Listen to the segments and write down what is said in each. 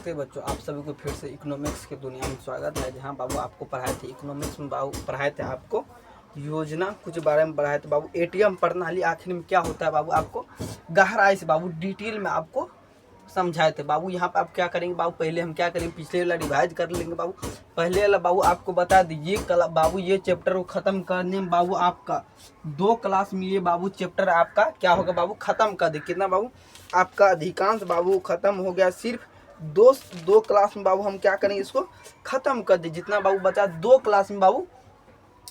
नमस्ते बच्चों, आप सभी को फिर से इकोनॉमिक्स की दुनिया में स्वागत है। जहां बाबू आपको पढ़ाए थे इकोनॉमिक्स में, बाबू पढ़ाए थे आपको योजना कुछ बारे में पढ़ाए थे। बाबू एटीएम प्रणाली आखिर में क्या होता है, बाबू आपको गहराई से बाबू डिटेल में आपको समझाए थे। बाबू यहाँ पे आप क्या करेंगे, बाबू पहले हम क्या करेंगे, पिछले वाला रिवाइज कर लेंगे। बाबू पहले वाला बाबू आपको बता दीजिए बाबू ये चैप्टर को ख़त्म करने में बाबू आपका 2 क्लास में ये बाबू चैप्टर आपका क्या होगा, बाबू ख़त्म कर दे। कितना बाबू आपका अधिकांश बाबू ख़त्म हो गया, सिर्फ दो क्लास में बाबू हम क्या करेंगे, इसको ख़त्म कर दे। जितना बाबू बचा 2 क्लास में बाबू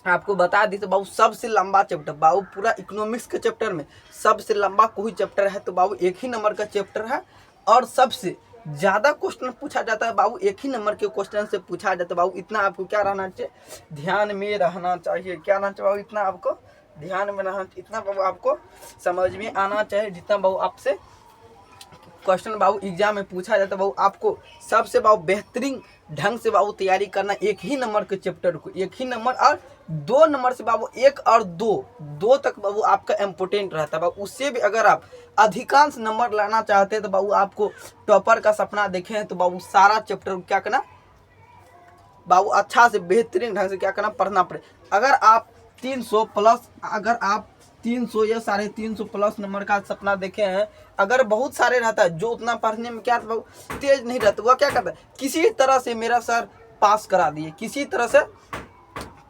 आपको बता दी। तो बाबू सबसे लंबा चैप्टर बाबू पूरा इकोनॉमिक्स के चैप्टर में सबसे लंबा कोई चैप्टर है तो बाबू एक ही नंबर का चैप्टर है, और सबसे ज़्यादा क्वेश्चन पूछा जाता है बाबू एक ही नंबर के क्वेश्चन से पूछा जाता है। बाबू इतना आपको क्या रहना चाहिए, ध्यान में रहना चाहिए। क्या रहना चाहिए बाबू, इतना आपको ध्यान में रहना, इतना बाबू आपको समझ में आना चाहिए। जितना बाबू आपसे क्वेश्चन बाबू एग्जाम में पूछा जाता है, बाबू आपको सबसे बाबू बेहतरीन ढंग से बाबू तैयारी करना एक ही नंबर के चैप्टर को, एक ही नंबर और 2 नंबर से बाबू 1 और 2 तक बाबू आपका इम्पोर्टेंट रहता है। बाबू उससे भी अगर आप अधिकांश नंबर लाना चाहते हैं तो बाबू आपको टॉपर का सपना देखें तो बाबू सारा चैप्टर क्या करना, बाबू अच्छा से बेहतरीन ढंग से क्या करना, पढ़ना पड़े। अगर आप 300 प्लस, अगर आप 300 या 350 प्लस नंबर का सपना देखे हैं, अगर बहुत सारे रहता है जो उतना पढ़ने में क्या तेज नहीं रहता, वह क्या करता है, किसी तरह से मेरा सर पास करा दिए, किसी तरह से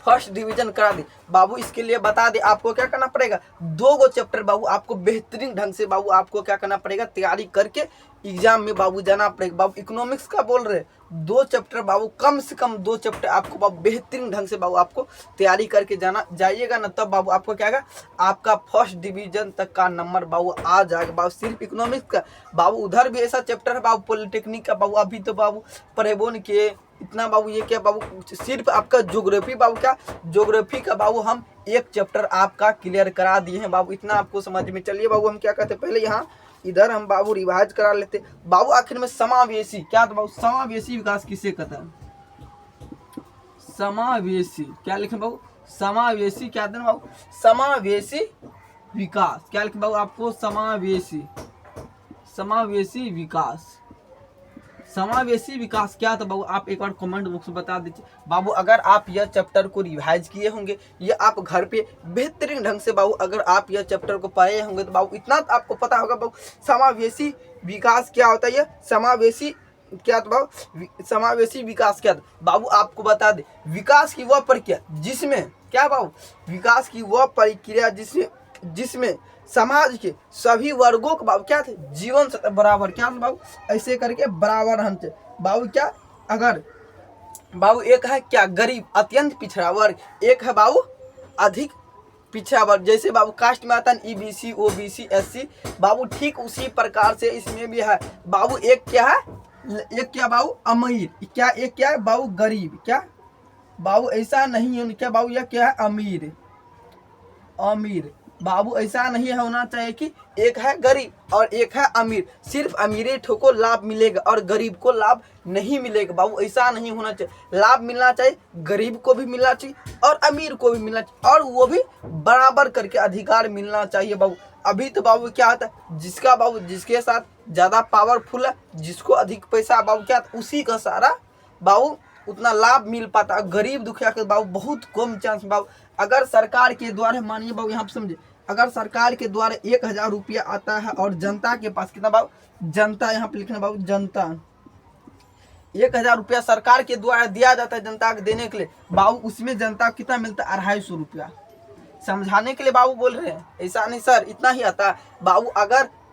फर्स्ट डिवीजन करा दी। बाबू इसके लिए बता दे आपको क्या करना पड़ेगा, 2 चैप्टर बाबू आपको बेहतरीन ढंग से बाबू आपको क्या करना पड़ेगा, तैयारी करके एग्जाम में बाबू जाना पड़ेगा। बाबू इकोनॉमिक्स का बोल रहे 2 चैप्टर बाबू, कम से कम 2 चैप्टर आपको बाबू बेहतरीन ढंग से बाबू आपको तैयारी करके जाना जाइएगा ना, तब बाबू आपको क्या होगा, आपका फर्स्ट डिवीजन तक का नंबर बाबू आ जाएगा। बाबू सिर्फ इकोनॉमिक्स का बाबू, उधर भी ऐसा चैप्टर है बाबू पॉलिटेक्निक का बाबू, अभी तो बाबू पढ़ेबो नहीं किए इतना बाबू। ये क्या बाबू, सिर्फ आपका ज्योग्राफी बाबू, क्या ज्योग्राफी का बाबू हम 1 चैप्टर आपका क्लियर करा दिए हैं बाबू। इतना आपको समझ में। चलिए बाबू हम क्या कहते हैं, पहले यहाँ इधर हम बाबू रिवाइज करा लेते बाबू। आखिर में समावेशी क्या था बाबू, समावेशी विकास किसे कहता है, समावेशी क्या लिखे बाबू, समावेशी क्या था बाबू, समावेशी विकास क्या लिखे बाबू आपको, समावेशी विकास। समावेशी विकास क्या था बाबू, आप एक बार कमेंट बॉक्स में बता दीजिए बाबू। अगर आप यह चैप्टर को रिवाइज किए होंगे, ये आप घर पे बेहतरीन ढंग से बाबू अगर आप यह चैप्टर को पढ़े होंगे तो बाबू इतना तो आपको पता होगा बाबू समावेशी विकास क्या होता है। यह समावेशी क्या था बाबू, समावेशी विकास क्या था बाबू, आपको बता दे विकास की वह प्रक्रिया जिसमें क्या बाबू, विकास की वह प्रक्रिया जिसमें समाज के सभी वर्गों के बाबू क्या थे, जीवन सत्य बराबर क्या थे बाबू, ऐसे करके बराबर हम थे बाबू। क्या अगर बाबू एक है क्या गरीब अत्यंत पिछड़ा वर्ग, एक है बाबू अधिक पिछड़ा वर्ग, जैसे बाबू कास्ट में आता है EBC OBC SC बाबू, ठीक उसी प्रकार से इसमें भी है बाबू। एक क्या है, एक क्या बाबू अमीर, क्या एक क्या है बाबू गरीब, क्या बाबू ऐसा नहीं है क्या बाबू, यह क्या है अमीर बाबू, ऐसा नहीं होना चाहिए कि एक है गरीब और एक है अमीर, सिर्फ अमीर को लाभ मिलेगा और गरीब को लाभ नहीं मिलेगा बाबू, ऐसा नहीं होना चाहिए। लाभ मिलना चाहिए, गरीब को भी मिलना चाहिए और अमीर को भी मिलना चाहिए, और वो भी बराबर करके अधिकार मिलना चाहिए बाबू। अभी तो बाबू क्या होता है, जिसका बाबू जिसके साथ ज़्यादा पावरफुल है, जिसको अधिक पैसा बाबू क्या उसी का सारा बाबू उतना लाभ मिल पाता है। गरीब दुखिया के बाबू बहुत कम चांस बाबू। अगर सरकार के द्वारा मानिए बाबू, यहाँ पर समझे, अगर सरकार के द्वारा 1000 रुपया आता है और जनता के पास कितना बाबू, जनता यहाँ पे लिखना बाबू, जनता 1000 रुपया सरकार के द्वारा दिया जाता है जनता को देने के लिए बाबू, उसमें जनता को कितना मिलता है, 250 रुपया। समझाने के लिए बाबू बोल रहे हैं, ऐसा नहीं सर इतना ही आता है बाबू।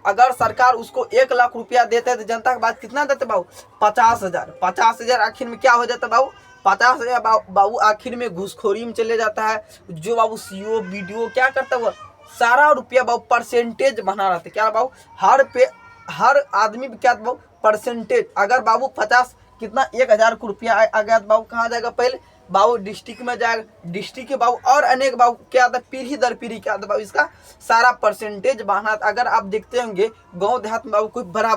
अगर सरकार उसको 1 लाख रुपया देते हैं तो जनता के बाद कितना देते बाबू, 50,000 आखिर में क्या हो जाता है बाबू, 50,000 बाबू आखिर में घूसखोरी में चले जाता है। जो बाबू CO BDO क्या करता है, सारा रुपया बाबू परसेंटेज बना रहता है, क्या बाबू हर आदमी क्या बाबू परसेंटेज। अगर बाबू 50 कितना 1000 रुपया आ गया तो बाबू कहाँ जाएगा, पहले बाबू डिस्ट्रिक्ट में जाएगा, डिस्ट्रिक्ट के बाबू और अनेक बाबू क्या आता है, पीढ़ी दर पीढ़ी क्या आता है बाबू, इसका सारा परसेंटेज बना। अगर आप देखते होंगे गांव देहात में बाबू कोई बड़ा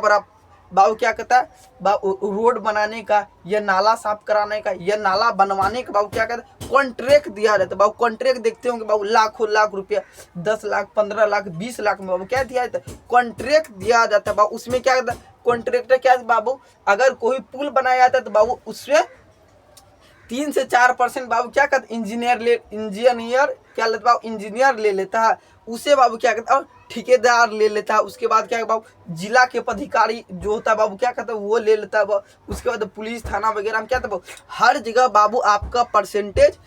बाबू क्या कहता है, बाबू रोड बनाने का या नाला साफ कराने का या नाला बनवाने का बाबू क्या कहता है, कॉन्ट्रैक्ट दिया जाता है बाबू। कॉन्ट्रैक्ट देखते होंगे बाबू लाखों लाख रुपया, 10 लाख 15 लाख 20 लाख में बाबू क्या दिया जाता है, कॉन्ट्रैक्ट दिया जाता है बाबू। उसमें क्या कहता है, कॉन्ट्रैक्टर क्या है बाबू, अगर कोई पुल बनाया जाता है तो बाबू उसमें 3 से 4% बाबू क्या कहते इंजीनियर क्या लेता बाबू, इंजीनियर ले लेता है उसे बाबू क्या कहता है, ठेकेदार ले लेता है। उसके बाद क्या है बाबू, जिला के पदाधिकारी जो होता है बाबू क्या कहता है वो ले लेता है बाबू। उसके बाद पुलिस थाना वगैरह में क्या था बाबू, हर जगह बाबू आपका परसेंटेज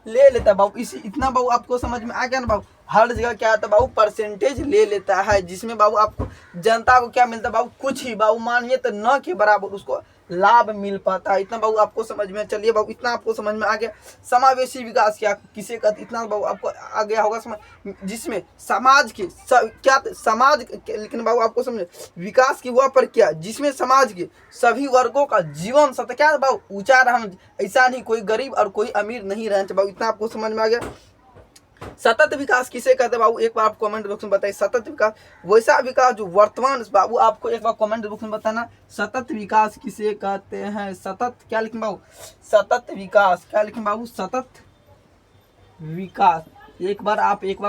ले लेता है बाबू। इसी इतना बाबू आपको समझ में आ गया ना बाबू, हर जगह क्या आता है बाबू, परसेंटेज ले लेता है, जिसमें बाबू आपको जनता को क्या मिलता है बाबू, कुछ ही बाबू मानिए तो न के बराबर उसको लाभ मिल पाता है। इतना बाबू आपको समझ में, चलिए बाबू इतना आपको समझ में आ गया। समावेशी विकास क्या किसे कहते, इतना बाबू आपको आ गया होगा समझ, जिसमें समाज के क्या समाज लेकिन बाबू आपको समझे विकास की वह प्रक्रिया जिसमें समाज के सभी वर्गों का जीवन सत्य क्या है बाबू ऊंचा रहना, ऐसा नहीं कोई गरीब और कोई अमीर नहीं रहना चाहिए बाबू। इतना आपको समझ में आ गया। सतत विकास किसे कहते हैं बाबू, एक बार आप कमेंट बॉक्स में बताइए। सतत विकास वैसा विकास जो वर्तमान बाबू आपको एक बार कमेंट बॉक्स में बताना, सतत विकास किसे कहते हैं। सतत क्या लिखें बाबू, सतत विकास क्या लिखें बाबू, सतत विकास। एक बार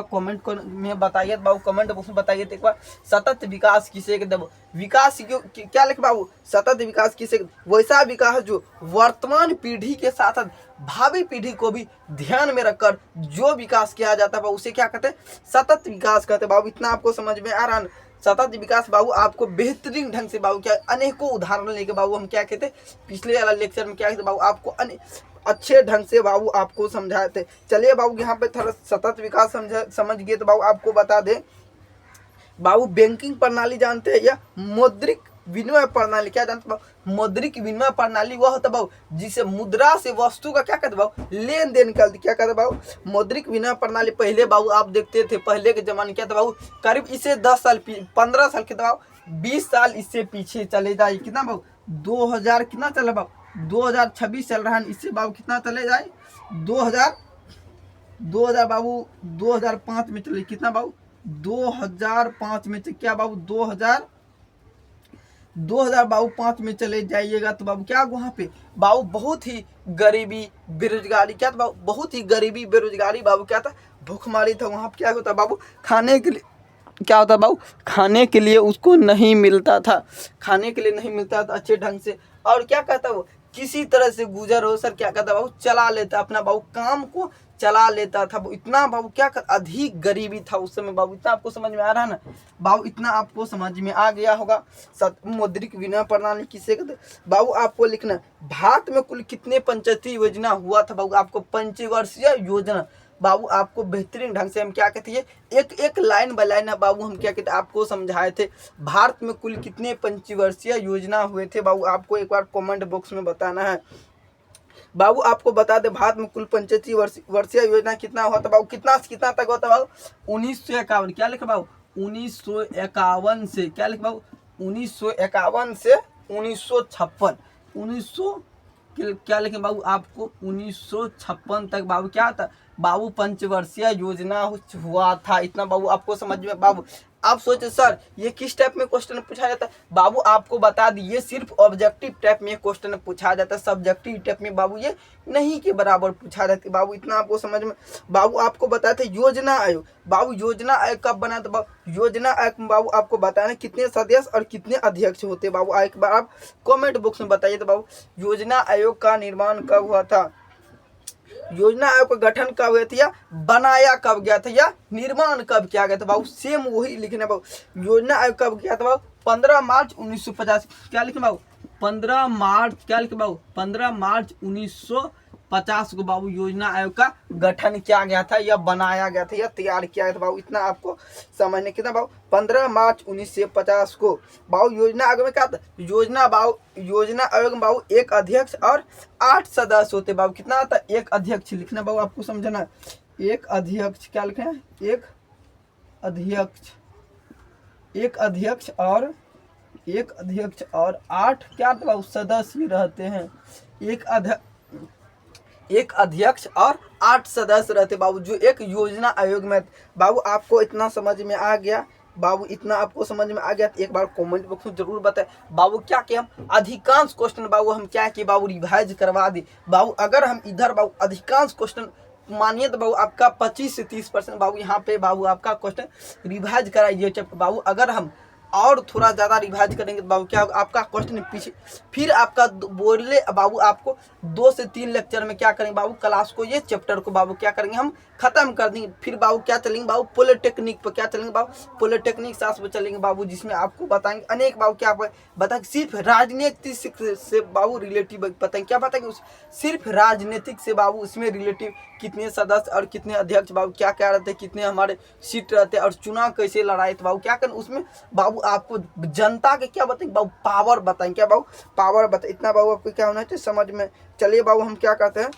कमेंट में बताइए बाबू, कमेंट बॉक्स में बताइए तो एक बार सतत विकास किसे कहते हैं। विकास क्या लिखे बाबू, सतत विकास किसे, वैसा विकास जो वर्तमान पीढ़ी के साथ साथ भावी पीढ़ी को भी ध्यान में रखकर जो विकास किया जाता है बाबू उसे क्या कहते हैं, सतत विकास कहते हैं बाबू। इतना आपको समझ में आ रहा है। सतत विकास बाबू आपको बेहतरीन ढंग से बाबू क्या अनेकों उदाहरण लेके बाबू हम क्या कहते पिछले वाला लेक्चर में क्या कहते बाबू आपको अच्छे ढंग से बाबू आपको समझाए थे। चलिए बाबू यहाँ पे थोड़ा सतत विकास समझ गए तो बाबू आपको बता दें बाबू, बैंकिंग प्रणाली जानते हैं या मौद्रिक विनिमय प्रणाली क्या जानते बाबू, मौद्रिक विनिमय प्रणाली वह होता बाबू जिसे मुद्रा से वस्तु का क्या कहते बाबू, लेन देन करते क्या कहते बाबू, मौद्रिक विनिमय प्रणाली। पहले बाबू आप देखते थे पहले के जमाने क्या था बाबू, करीब इसे 10 साल 15 साल के बाबू 20 साल इससे पीछे चले जाए कितना बाबू 2000 कितना चला बाबू 2026 चल रहा है, इससे बाबू कितना चले जाए 2000 बाबू 2005 में चले कितना बाबू 2005 में क्या बाबू 2000 बाबू 5 में चले जाइएगा तो बाबू क्या वहाँ पे बाबू बहुत ही गरीबी बेरोजगारी क्या था बाबू, बहुत ही गरीबी बेरोजगारी बाबू क्या था, भूखमरी था। वहाँ पे क्या होता बाबू, खाने के लिए क्या होता बाबू, खाने के लिए उसको नहीं मिलता था, खाने के लिए नहीं मिलता था अच्छे ढंग से। और क्या कहता वो, किसी तरह से गुजर बसर क्या कहता बाबू चला लेता, अपना बाबू काम को चला लेता था। इतना बाबू क्या अधिक गरीबी था उस समय बाबू। इतना आपको समझ में आ रहा है ना बाबू, इतना आपको समझ में आ गया होगा। मौद्रिक विनिमय प्रणाली किसे कहते बाबू, आपको लिखना भारत में कुल कितने पंचायती योजना हुआ था बाबू, आपको पंचवर्षीय योजना बाबू आपको बेहतरीन ढंग से हम क्या कहते हैं एक एक लाइन बाय लाइन बाबू हम क्या कहते आपको समझाए थे। भारत में कुल कितने पंचवर्षीय योजना हुए थे बाबू, आपको एक बार कमेंट बॉक्स में बताना है बाबू। आपको बता दे भारत में कुल पंचायती वर्षीय योजना कितना हुआ था बाबू, कितना तक होता बाबू 1951 क्या लिखे बाबू 1951 से क्या लिखे बाबू 1951 से 1956 क्या लिखे बाबू आपको 1956 तक बाबू क्या था बाबू पंचवर्षीय योजना हुआ था। इतना बाबू आपको समझ में बाबू। आप सोचे सर ये किस टाइप में क्वेश्चन पूछा जाता है बाबू, आपको बता दी ये सिर्फ ऑब्जेक्टिव टाइप में क्वेश्चन पूछा जाता है, सब्जेक्टिव टाइप में बाबू ये नहीं के बराबर पूछा जाता है बाबू। इतना आपको समझ में बाबू। आपको बताए थे योजना आयोग बाबू, योजना आयोग कब बना था बाबू, योजना आयोग बाबू आपको बताना कितने सदस्य और कितने अध्यक्ष होते बाबू, एक बार आप कॉमेंट बॉक्स में बताइए तो बाबू योजना आयोग का निर्माण कब हुआ था, योजना आयोग का गठन कब हुआ था या बनाया कब गया था या निर्माण कब किया गया था बाबू, सेम वही लिखना बाबू। योजना आयोग कब गया था बाबू 15 मार्च 1950 क्या लिखे बाबू 15 मार्च क्या लिखे बाबू 15 मार्च 1950 को बाबू योजना आयोग का गठन किया गया था या बनाया गया था या तैयार किया गया था बाबू। इतना आपको समझने कितना बाबू 15 मार्च 1950 को बाबू योजना आयोग में क्या था, योजना आयोग में बाबू एक अध्यक्ष और 8 सदस्य होते बाबू। कितना आता एक अध्यक्ष लिखना बाबू, आपको समझना एक अध्यक्ष क्या लिखे एक अध्यक्ष और 8 क्या बाबू सदस्य रहते हैं, एक अध्यक्ष और 8 सदस्य रहते बाबू जो एक योजना आयोग में बाबू। आपको इतना समझ में आ गया बाबू, इतना आपको समझ में आ गया तो एक बार कमेंट बॉक्स में जरूर बताएं बाबू क्या कि हम अधिकांश क्वेश्चन बाबू हम क्या कि बाबू रिवाइज करवा दी बाबू। अगर हम इधर बाबू अधिकांश क्वेश्चन मानिए तो बाबू आपका 25 से 30% बाबू यहाँ पे बाबू आपका क्वेश्चन रिवाइज कराइए बाबू। अगर हम और थोड़ा ज़्यादा रिवाइज करेंगे तो बाबू क्या होगा, आपका क्वेश्चन पीछे फिर आपका बोले बाबू आपको 2 से 3 लेक्चर में क्या करेंगे बाबू, क्लास को ये चैप्टर को बाबू क्या करेंगे हम खत्म कर देंगे। फिर बाबू क्या चलेंगे बाबू, पॉलिटेक्निक पर क्या चलेंगे बाबू, पॉलिटेक्निक साथ में चलेंगे बाबू, जिसमें आपको बताएंगे अनेक बाबू क्या बताएंगे, सिर्फ राजनीतिक से बाबू रिलेटिव बताएंगे, क्या बताएंगे सिर्फ राजनीतिक से बाबू, उसमें रिलेटिव कितने सदस्य और कितने अध्यक्ष बाबू क्या क्या रहते हैं, कितने हमारे सीट रहते हैं और चुनाव कैसे लड़ाए तो बाबू क्या करें उसमें बाबू आपको जनता के क्या बताएंगे बाबू, पावर बताएंगे, क्या बाबू पावर बताए। इतना बाबू आपको क्या होना चाहिए समझ में। चलिए बाबू हम क्या करते हैं,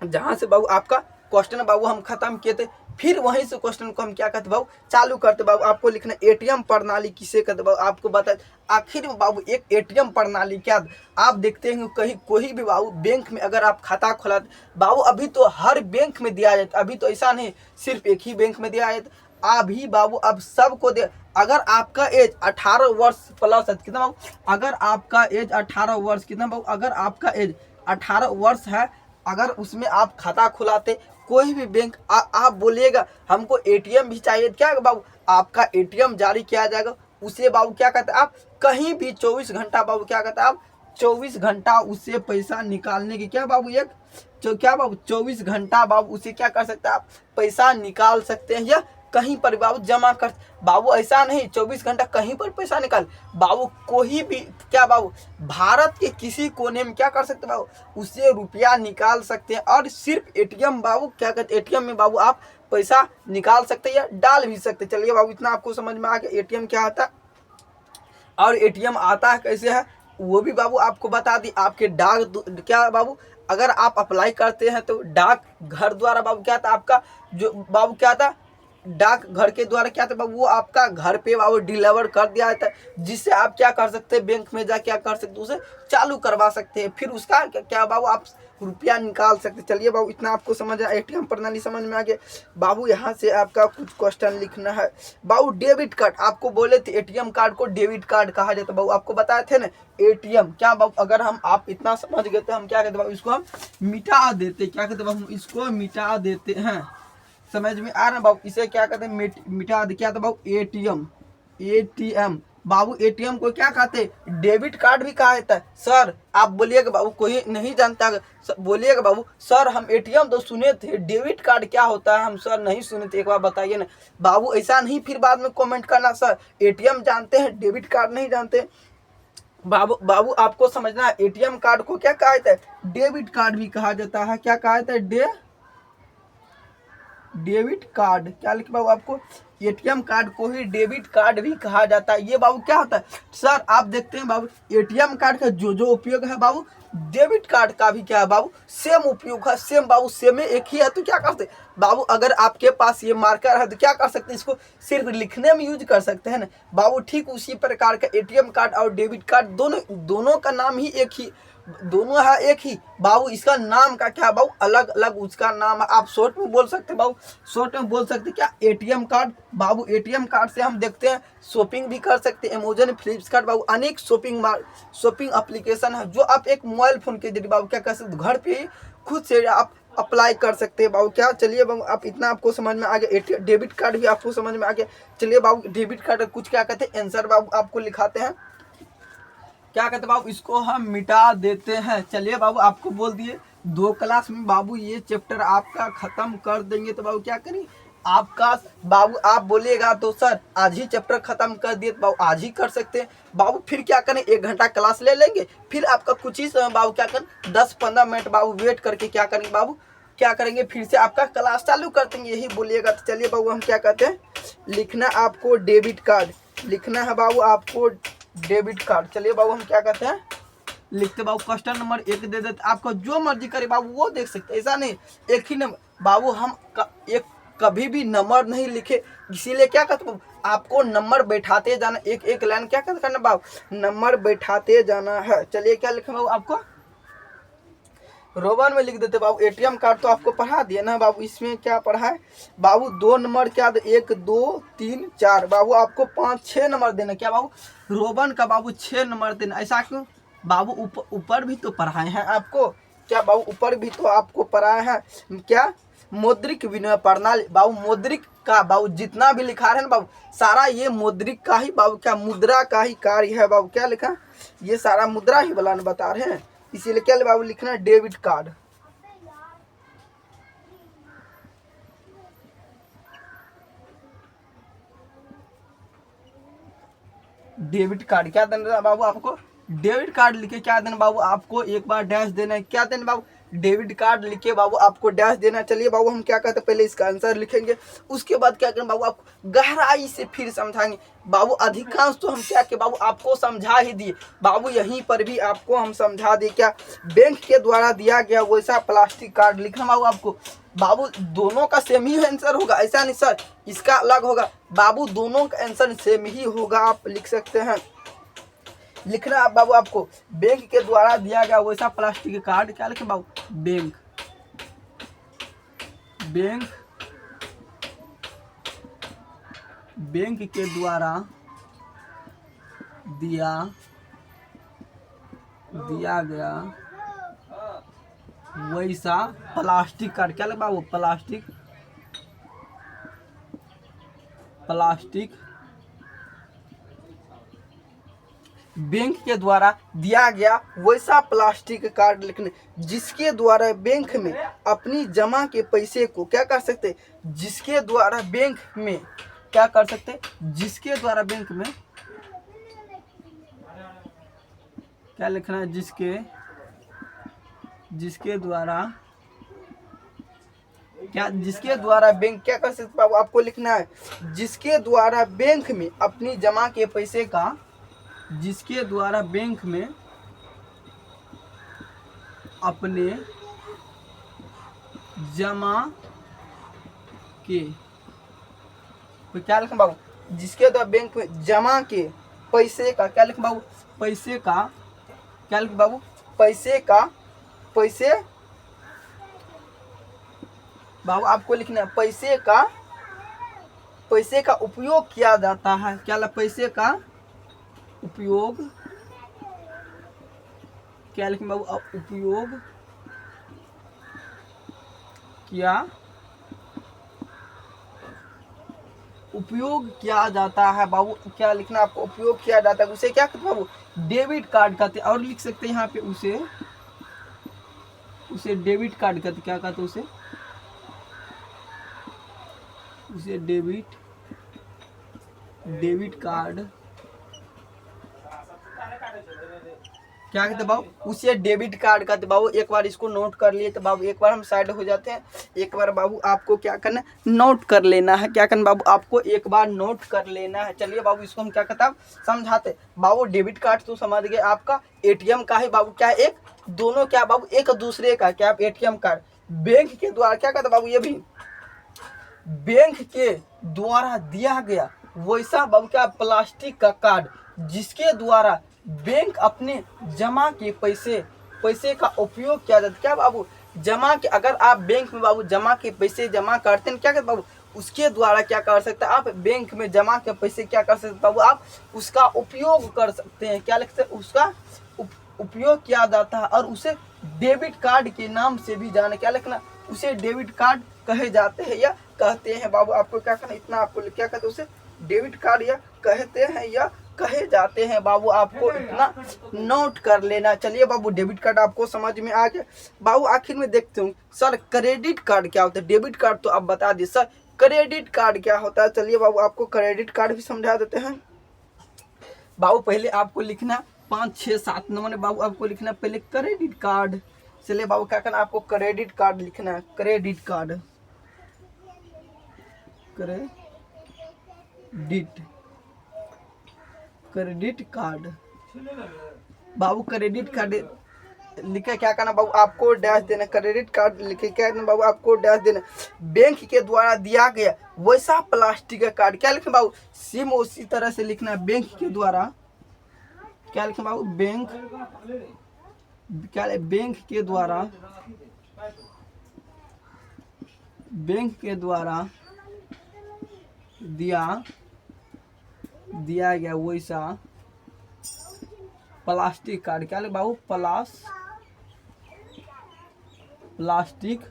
जहाँ से बाबू आपका क्वेश्चन बाबू हम खत्म किए थे, फिर वहीं से क्वेश्चन को हम क्या करते बाबू चालू करते बाबू। आपको लिखना एटीएम प्रणाली किसे कहते बाबू, आपको बताए आखिर में बाबू एक एटीएम प्रणाली क्या। आप देखते हैं कहीं कोई भी बाबू बैंक में अगर आप खाता खोलाते बाबू, अभी तो हर बैंक में दिया जाता, अभी तो ऐसा नहीं सिर्फ एक ही बैंक में दिया जाता, अभी बाबू अब सबको दे। अगर आपका एज 18 वर्ष प्लस है कितना बाबू, अगर आपका एज 18 वर्ष कितना बाबू, अगर आपका एज 18 वर्ष है, अगर उसमें आप खाता खुलाते कोई भी बैंक आप बोलिएगा हमको एटीएम भी चाहिए, क्या बाबू आपका एटीएम जारी किया जाएगा। उसे बाबू क्या कहते हैं आप कहीं भी 24 घंटा बाबू क्या कहते हैं आप 24 घंटा उससे पैसा निकालने की क्या बाबू एक जो क्या बाबू 24 घंटा बाबू उसे क्या कर सकते हैं आप पैसा निकाल सकते हैं या कहीं पर बाबू जमा कर। बाबू ऐसा नहीं 24 घंटा कहीं पर पैसा निकाल बाबू, कोई भी क्या बाबू भारत के किसी कोने में क्या कर सकते बाबू उससे रुपया निकाल सकते हैं। और सिर्फ एटीएम बाबू क्या कहते हैं, एटीएम में बाबू आप पैसा निकाल सकते हैं या डाल भी सकते। चलिए बाबू इतना आपको समझ में आ गया एटीएम क्या आता है और एटीएम आता है कैसे है वो भी बाबू आपको बता दी। आपके डाक क्या बाबू अगर आप अप्लाई करते हैं तो डाक घर द्वारा बाबू क्या था आपका जो बाबू क्या था डाक घर के द्वारा क्या था बाबू वो आपका घर पे बाबू डिलीवर कर दिया जाता है, जिससे आप क्या कर सकते हैं बैंक में जा क्या कर सकते हैं उसे चालू करवा सकते हैं, फिर उसका क्या बाबू आप रुपया निकाल सकते। चलिए बाबू इतना आपको समझ आया, एटीएम प्रणाली समझ में आ गया। बाबू यहाँ से आपका कुछ क्वेश्चन लिखना है। बाबू डेबिट कार्ड आपको बोले थे एटीएम कार्ड को डेबिट कार्ड कहा जाता है, बाबू आपको बताए थे ना एटीएम क्या बाबू, अगर हम आप इतना समझ गए तो हम क्या कहते बाबू इसको हम मिटा देते, क्या कहते बाबू हम इसको मिटा देते हैं। समझ में आ रहा है बाबू, इसे क्या कहते हैं मिटा दे, क्या था बाबू एटीएम। एटीएम बाबू एटीएम को क्या कहते हैं डेबिट कार्ड भी कहा जाता है। सर आप बोलिएगा बाबू कोई नहीं जानता, बोलिएगा बाबू सर हम एटीएम तो सुने थे डेबिट कार्ड क्या होता है हम सर नहीं सुने थे, एक बार बताइए ना बाबू। ऐसा नहीं फिर बाद में कमेंट करना सर एटीएम जानते हैं डेबिट कार्ड नहीं जानते। बाबू आपको समझना है एटीएम कार्ड को क्या कहा जाता है डेबिट कार्ड भी कहा जाता है, क्या कहा जाता है डेबिट कार्ड। क्या लिखे बाबू आपको एटीएम कार्ड को ही डेबिट कार्ड भी कहा जाता है। ये बाबू क्या होता है सर आप देखते हैं बाबू एटीएम कार्ड का जो उपयोग है बाबू डेबिट कार्ड का भी क्या है बाबू सेम उपयोग है, सेम बाबू सेम एक ही है। तो क्या करते बाबू अगर आपके पास ये मार्कर है तो क्या कर सकते हैं इसको सिर्फ लिखने में यूज कर सकते हैं ना बाबू। ठीक उसी प्रकार का एटीएम कार्ड और डेबिट कार्ड दोनों का नाम ही एक ही, दोनों है एक ही बाबू, इसका नाम का क्या बाबू अलग अलग उसका नाम है। आप शॉर्ट में बोल सकते बाबू, शॉर्ट में बोल सकते क्या एटीएम कार्ड बाबू। एटीएम कार्ड से हम देखते हैं शॉपिंग भी कर सकते हैं, अमेजन फ्लिपकार्ट बाबू अनेक शॉपिंग एप्लीकेशन है जो आप एक मोबाइल फोन के जरिए बाबू क्या कर सकते घर पे ही खुद से आप अप्लाई कर सकते हैं बाबू क्या। चलिए बाबू आप इतना आपको समझ में आ गया, डेबिट कार्ड भी आपको समझ में आ गया। चलिए बाबू डेबिट कार्ड कुछ क्या कहते हैं आंसर बाबू आपको लिखाते हैं, क्या कहते बाबू इसको हम मिटा देते हैं। चलिए बाबू आपको बोल दिए 2 क्लास में बाबू ये चैप्टर आपका खत्म कर देंगे तो बाबू क्या करें आपका बाबू आप बोलिएगा तो सर आज ही चैप्टर खत्म कर दिए तो बाबू आज ही कर सकते हैं बाबू। फिर क्या करें 1 घंटा क्लास ले लेंगे, फिर आपका कुछ ही समय बाबू क्या करें 10-15 मिनट बाबू वेट करके क्या करेंगे बाबू क्या करेंगे फिर से आपका क्लास चालू कर देंगे, यही बोलिएगा। तो चलिए बाबू हम क्या कहते हैं लिखना आपको डेबिट कार्ड, लिखना है बाबू आपको डेबिट कार्ड। चलिए बाबू हम क्या कहते हैं लिखते बाबू क्वेश्चन नंबर 1 दे देते, आपको जो मर्जी करे बाबू वो देख सकते, ऐसा नहीं एक ही नंबर बाबू हम एक कभी भी नंबर नहीं लिखे, इसीलिए क्या कहते बाबू आपको नंबर बैठाते जाना, एक एक लाइन क्या करना बाबू नंबर बैठाते जाना है। चलिए क्या लिखे बाबू आपको रोमन में लिख देते बाबू। एटीएम कार्ड तो आपको पढ़ा दिया ना बाबू, इसमें क्या पढ़ा है बाबू 2 नंबर क्या 1 2 3 4 बाबू आपको 5-6 नंबर देना, क्या बाबू रोमन का बाबू 6 नंबर देना। ऐसा क्यों बाबू ऊपर भी तो पढ़ाए हैं आपको। क्या बाबू ऊपर भी तो आपको पढ़ाया है क्या, मौद्रिक विनिमय प्रणाली। बाबू मौद्रिक का बाबू जितना भी लिखा है ना बाबू, सारा ये मौद्रिक का ही बाबू क्या मुद्रा का ही कार्य है बाबू। क्या लिखा, ये सारा मुद्रा ही बनाने बता रहे हैं, इसीलिए क्या बाबू लिखना है डेबिट कार्ड। डेबिट कार्ड क्या देना है बाबू आपको, डेबिट कार्ड लिखे क्या देना बाबू आपको, एक बार डैश देना है। क्या देना बाबू, डेबिट कार्ड लिखे बाबू आपको डैश देना। चलिए बाबू हम क्या कहते हैं, पहले इसका आंसर लिखेंगे, उसके बाद क्या करें बाबू आपको गहराई से फिर समझाएंगे। बाबू अधिकांश तो हम क्या कि बाबू आपको समझा ही दिए बाबू, यहीं पर भी आपको हम समझा दिए। क्या, बैंक के द्वारा दिया गया वैसा प्लास्टिक कार्ड लिखना बाबू आपको। बाबू दोनों का सेम ही आंसर होगा, ऐसा नहीं सर इसका अलग होगा बाबू, दोनों का आंसर सेम ही होगा, आप लिख सकते हैं। लिखना आप बाबू आपको बैंक के द्वारा दिया गया वैसा प्लास्टिक कार्ड। क्या लिखे बाबू, बैंक बैंक बैंक के द्वारा दिया गया वैसा प्लास्टिक कार्ड। क्या लिखे बाबू, प्लास्टिक बैंक के द्वारा दिया गया वैसा प्लास्टिक कार्ड लिखने, जिसके द्वारा बैंक में अपनी जमा के पैसे को क्या कर सकते, जिसके द्वारा बैंक में क्या कर सकते, जिसके द्वारा बैंक में क्या लिखना है, जिसके द्वारा क्या, जिसके द्वारा बैंक क्या कर सकते बाबू आपको लिखना है, जिसके द्वारा बैंक में अपनी जमा के पैसे का, जिसके द्वारा बैंक में अपने जमा के, तो क्या लिखें बाबू, जिसके द्वारा बैंक में जमा के पैसे का, क्या लिखें बाबू, पैसे का, क्या लिखें बाबू, पैसे बाबू आपको लिखना है पैसे का उपयोग किया जाता है। क्या लिखा, पैसे का उपयोग, क्या लिखें बाबू, उपयोग किया जाता है बाबू। क्या लिखना आपको, उपयोग किया जाता है, उसे क्या कहते हैं बाबू, डेबिट कार्ड कहते हैं। और लिख सकते हैं यहाँ पे उसे डेबिट कार्ड कहते, क्या कहते हैं उसे डेबिट कार्ड क्या कहते बाबू, उसे डेबिट कार्ड कहते बाबू। एक बार इसको नोट कर लिए तो बाबू एक बार हम साइड हो जाते हैं, एक बार बाबू आपको क्या करना है, नोट कर लेना है। क्या करना बाबू आपको एक बार नोट कर लेना है। चलिए बाबू इसको हम क्या कहते हैं समझाते बाबू। डेबिट कार्ड तो समझ गए, आपका एटीएम का है बाबू, क्या एक दोनों क्या बाबू एक दूसरे का, क्या एटीएम कार्ड बैंक के द्वारा क्या कहते बाबू, ये भी बैंक के द्वारा दिया गया वैसा बाबू क्या प्लास्टिक का कार्ड, जिसके द्वारा बैंक अपने जमा के पैसे का उपयोग किया जाता है। क्या बाबू, जमा के, अगर आप बैंक में बाबू जमा के पैसे जमा करते हैं, क्या कहते बाबू, उसके द्वारा क्या कर सकते हैं आप, बैंक में जमा के पैसे क्या कर सकते हैं बाबू, आप उसका उपयोग कर सकते हैं। क्या लिखते हैं, उसका उपयोग किया जाता है, और उसे डेबिट कार्ड के नाम से भी जाने, क्या लिखना, उसे डेबिट कार्ड कहे जाते हैं या कहते हैं बाबू। आपको क्या करना, इतना आपको क्या कहते हैं, उसे डेबिट कार्ड या कहते हैं या कहे जाते हैं बाबू, आपको इतना नोट कर लेना। चलिए बाबू डेबिट कार्ड आपको समझ में आ गया बाबू। आखिर में देखते हूँ सर क्रेडिट कार्ड क्या होता है, डेबिट कार्ड तो आप बता दिए सर, क्रेडिट कार्ड क्या होता है। चलिए बाबू आपको क्रेडिट कार्ड भी समझा देते हैं बाबू। पहले आपको लिखना 5, 6, 7 नंबर बाबू आपको लिखना पहले क्रेडिट कार्ड। चलिए बाबू क्या करना, आपको क्रेडिट कार्ड लिखना है, क्रेडिट कार्ड, क्रेडिट कार्ड बाबू। क्रेडिट कार्ड लिखे क्या करना बाबू, आपको डैश देना, क्रेडिट कार्ड लिखे क्या करना बाबू, आपको डैश देना, बैंक के द्वारा दिया गया वैसा प्लास्टिक का कार्ड। क्या लिखे बाबू, सेम उसी तरह से लिखना है, बैंक के द्वारा, क्या लिखे बाबू, बैंक के द्वारा दिया गया वैसा प्लास्टिक कार्ड। क्या लिखे बाबू, प्लास्टिक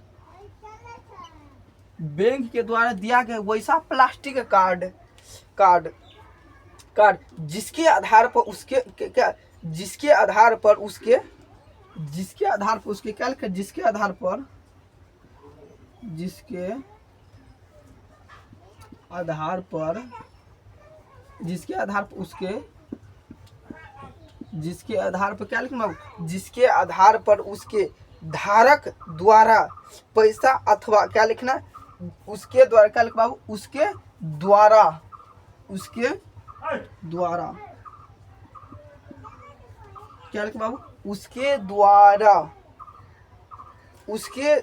बैंक के द्वारा दिया गया वैसा प्लास्टिक कार्ड कार्ड कार्ड जिसके आधार पर उसके क्या जिसके आधार पर उसके क्या लिखा, जिसके आधार पर क्या लिखना, जिसके आधार पर उसके धारक द्वारा पैसा अथवा क्या लिखना, उसके द्वारा क्या लिखना बाबू, उसके द्वारा क्या लिखना बाबू, उसके द्वारा उसके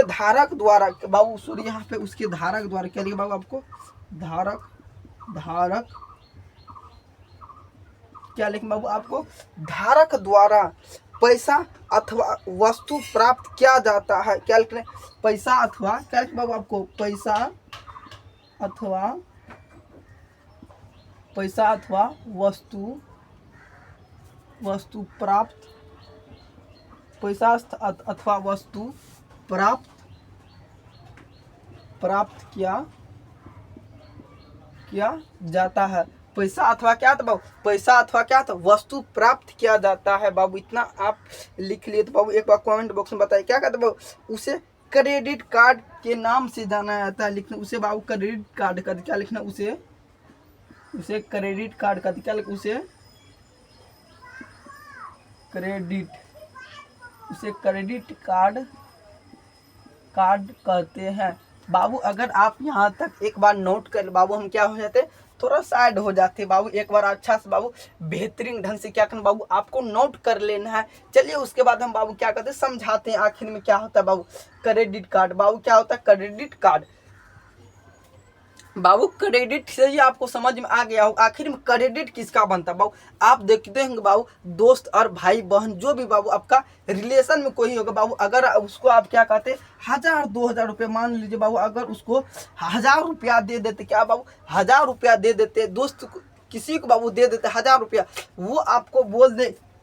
धारक द्वारा बाबू सॉरी यहाँ पे उसके धारक द्वारा क्या लिखा बाबू आपको, धारक क्या लिखना बाबू आपको, धारक द्वारा पैसा अथवा वस्तु प्राप्त किया जाता है। क्या लिखना है, पैसा अथवा क्या लिखना बाबू आपको, पैसा अथवा वस्तु प्राप्त, पैसा अथवा वस्तु प्राप्त किया जाता है। पैसा अथवा क्या था बाबू, पैसा अथवा क्या था, वस्तु प्राप्त किया जाता है। बाबू इतना आप लिख लिए तो बाबू एक बार कमेंट बॉक्स में बताइए क्या कहते बाबू, उसे क्रेडिट कार्ड के नाम से जाना जाता है। लिखना उसे बाबू क्रेडिट कार्ड का क्या लिखना, उसे क्रेडिट कार्ड का क्या लिखना, उसे क्रेडिट कार्ड कहते हैं। बाबू अगर आप यहाँ तक एक बार नोट कर बाबू, हम क्या हो जाते, थोड़ा साइड हो जाते बाबू। एक बार अच्छा से बाबू बेहतरीन ढंग से क्या करना बाबू, आपको नोट कर लेना है। चलिए उसके बाद हम बाबू क्या करते हैं, समझाते हैं आखिर में क्या होता है बाबू क्रेडिट कार्ड। बाबू क्या होता है क्रेडिट कार्ड, बाबू क्रेडिट से ही आपको समझ में आ गया हो आखिर में क्रेडिट किसका बनता है। बाबू आप देखते होंगे बाबू, दोस्त और भाई बहन जो भी बाबू आपका रिलेशन में कोई होगा बाबू, अगर उसको आप क्या कहते 1000-2000 रुपये मान लीजिए बाबू, अगर उसको 1000 रुपया दे देते, क्या बाबू 1000 रुपया दे देते, दोस्त किसी को बाबू दे देते 1000 रुपया, वो आपको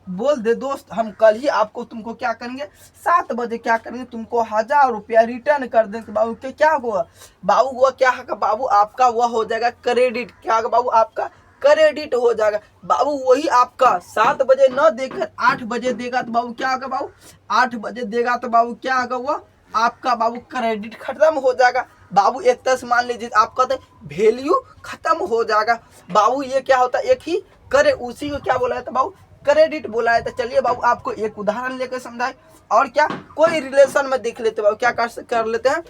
बोल दे दोस्त हम कल ही तुमको क्या करेंगे 7 बजे क्या करेंगे, तुमको 1000 रुपया रिटर्न कर देंगे। बाबू के क्या होगा बाबू, वो क्या होगा बाबू, आपका वह हो जाएगा क्रेडिट। क्या होगा बाबू, आपका क्रेडिट हो जाएगा। बाबू वही आपका 7 बजे न देकर 8 बजे देगा तो बाबू क्या होगा बाबू, 8 बजे देगा तो बाबू क्या होगा, वह आपका बाबू क्रेडिट खत्म हो जाएगा। बाबू एक तरह से मान लीजिए आप कहते वैल्यू खत्म हो जाएगा। बाबू ये क्या होता है, एक ही करे उसी को क्या बोला जाता बाबू, क्रेडिट बोला है। तो चलिए बाबू आपको एक उदाहरण लेकर समझाए, और क्या कोई रिलेशन में देख लेते बाबू, क्या कर लेते हैं,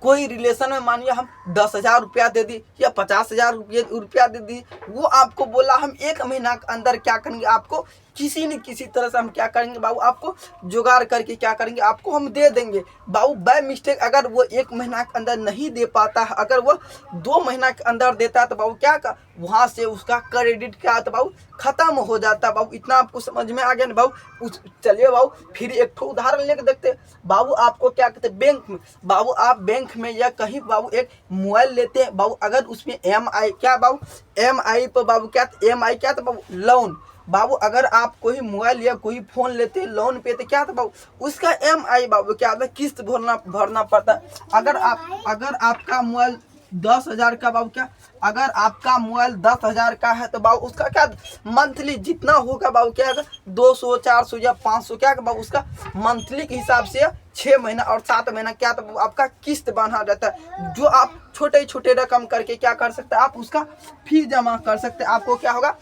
कोई रिलेशन में मानिए हम 10,000 रुपया दे दी या 50,000 रुपया दे दी, वो आपको बोला हम 1 महीना के अंदर क्या करेंगे, आपको किसी न किसी तरह से हम क्या करेंगे बाबू, आपको जुगाड़ करके क्या करेंगे, आपको हम दे देंगे। बाबू बाय मिस्टेक अगर वो 1 महीना के अंदर नहीं दे पाता है, अगर वो 2 महीना के अंदर देता है तो बाबू क्या का वहाँ से उसका क्रेडिट क्या होता बाबू खत्म हो जाता है। बाबू इतना आपको समझ में आ गया ना बाबू। चलिए बाबू फिर एक ठो उदाहरण लेके देखते हैं। बाबू आपको क्या कहते हैं, बैंक में बाबू आप बैंक में या कहीं बाबू एक मोबाइल लेते हैं बाबू, अगर उसमें EMI क्या बाबू, EMI पर बाबू क्या EMI क्या था बाबू, लोन। बाबू अगर आप कोई मोबाइल या कोई फोन लेते हैं लोन पे तो क्या था बाबू, उसका EMI बाबू क्या था, किस्त भरना पड़ता है। अगर आपका मोबाइल 10,000 का बाबू क्या, अगर आपका मोबाइल 10,000 का है तो बाबू उसका क्या मंथली जितना होगा बाबू क्या है 200, 400 या 500 क्या बाबू उसका मंथली के हिसाब से 6 महीना और 7 महीना क्या तो आपका किस्त बना जाता है, जो आप छोटे रकम करके क्या कर सकते हैं, आप उसका फी जमा कर सकते हैं। आपको क्या होगा,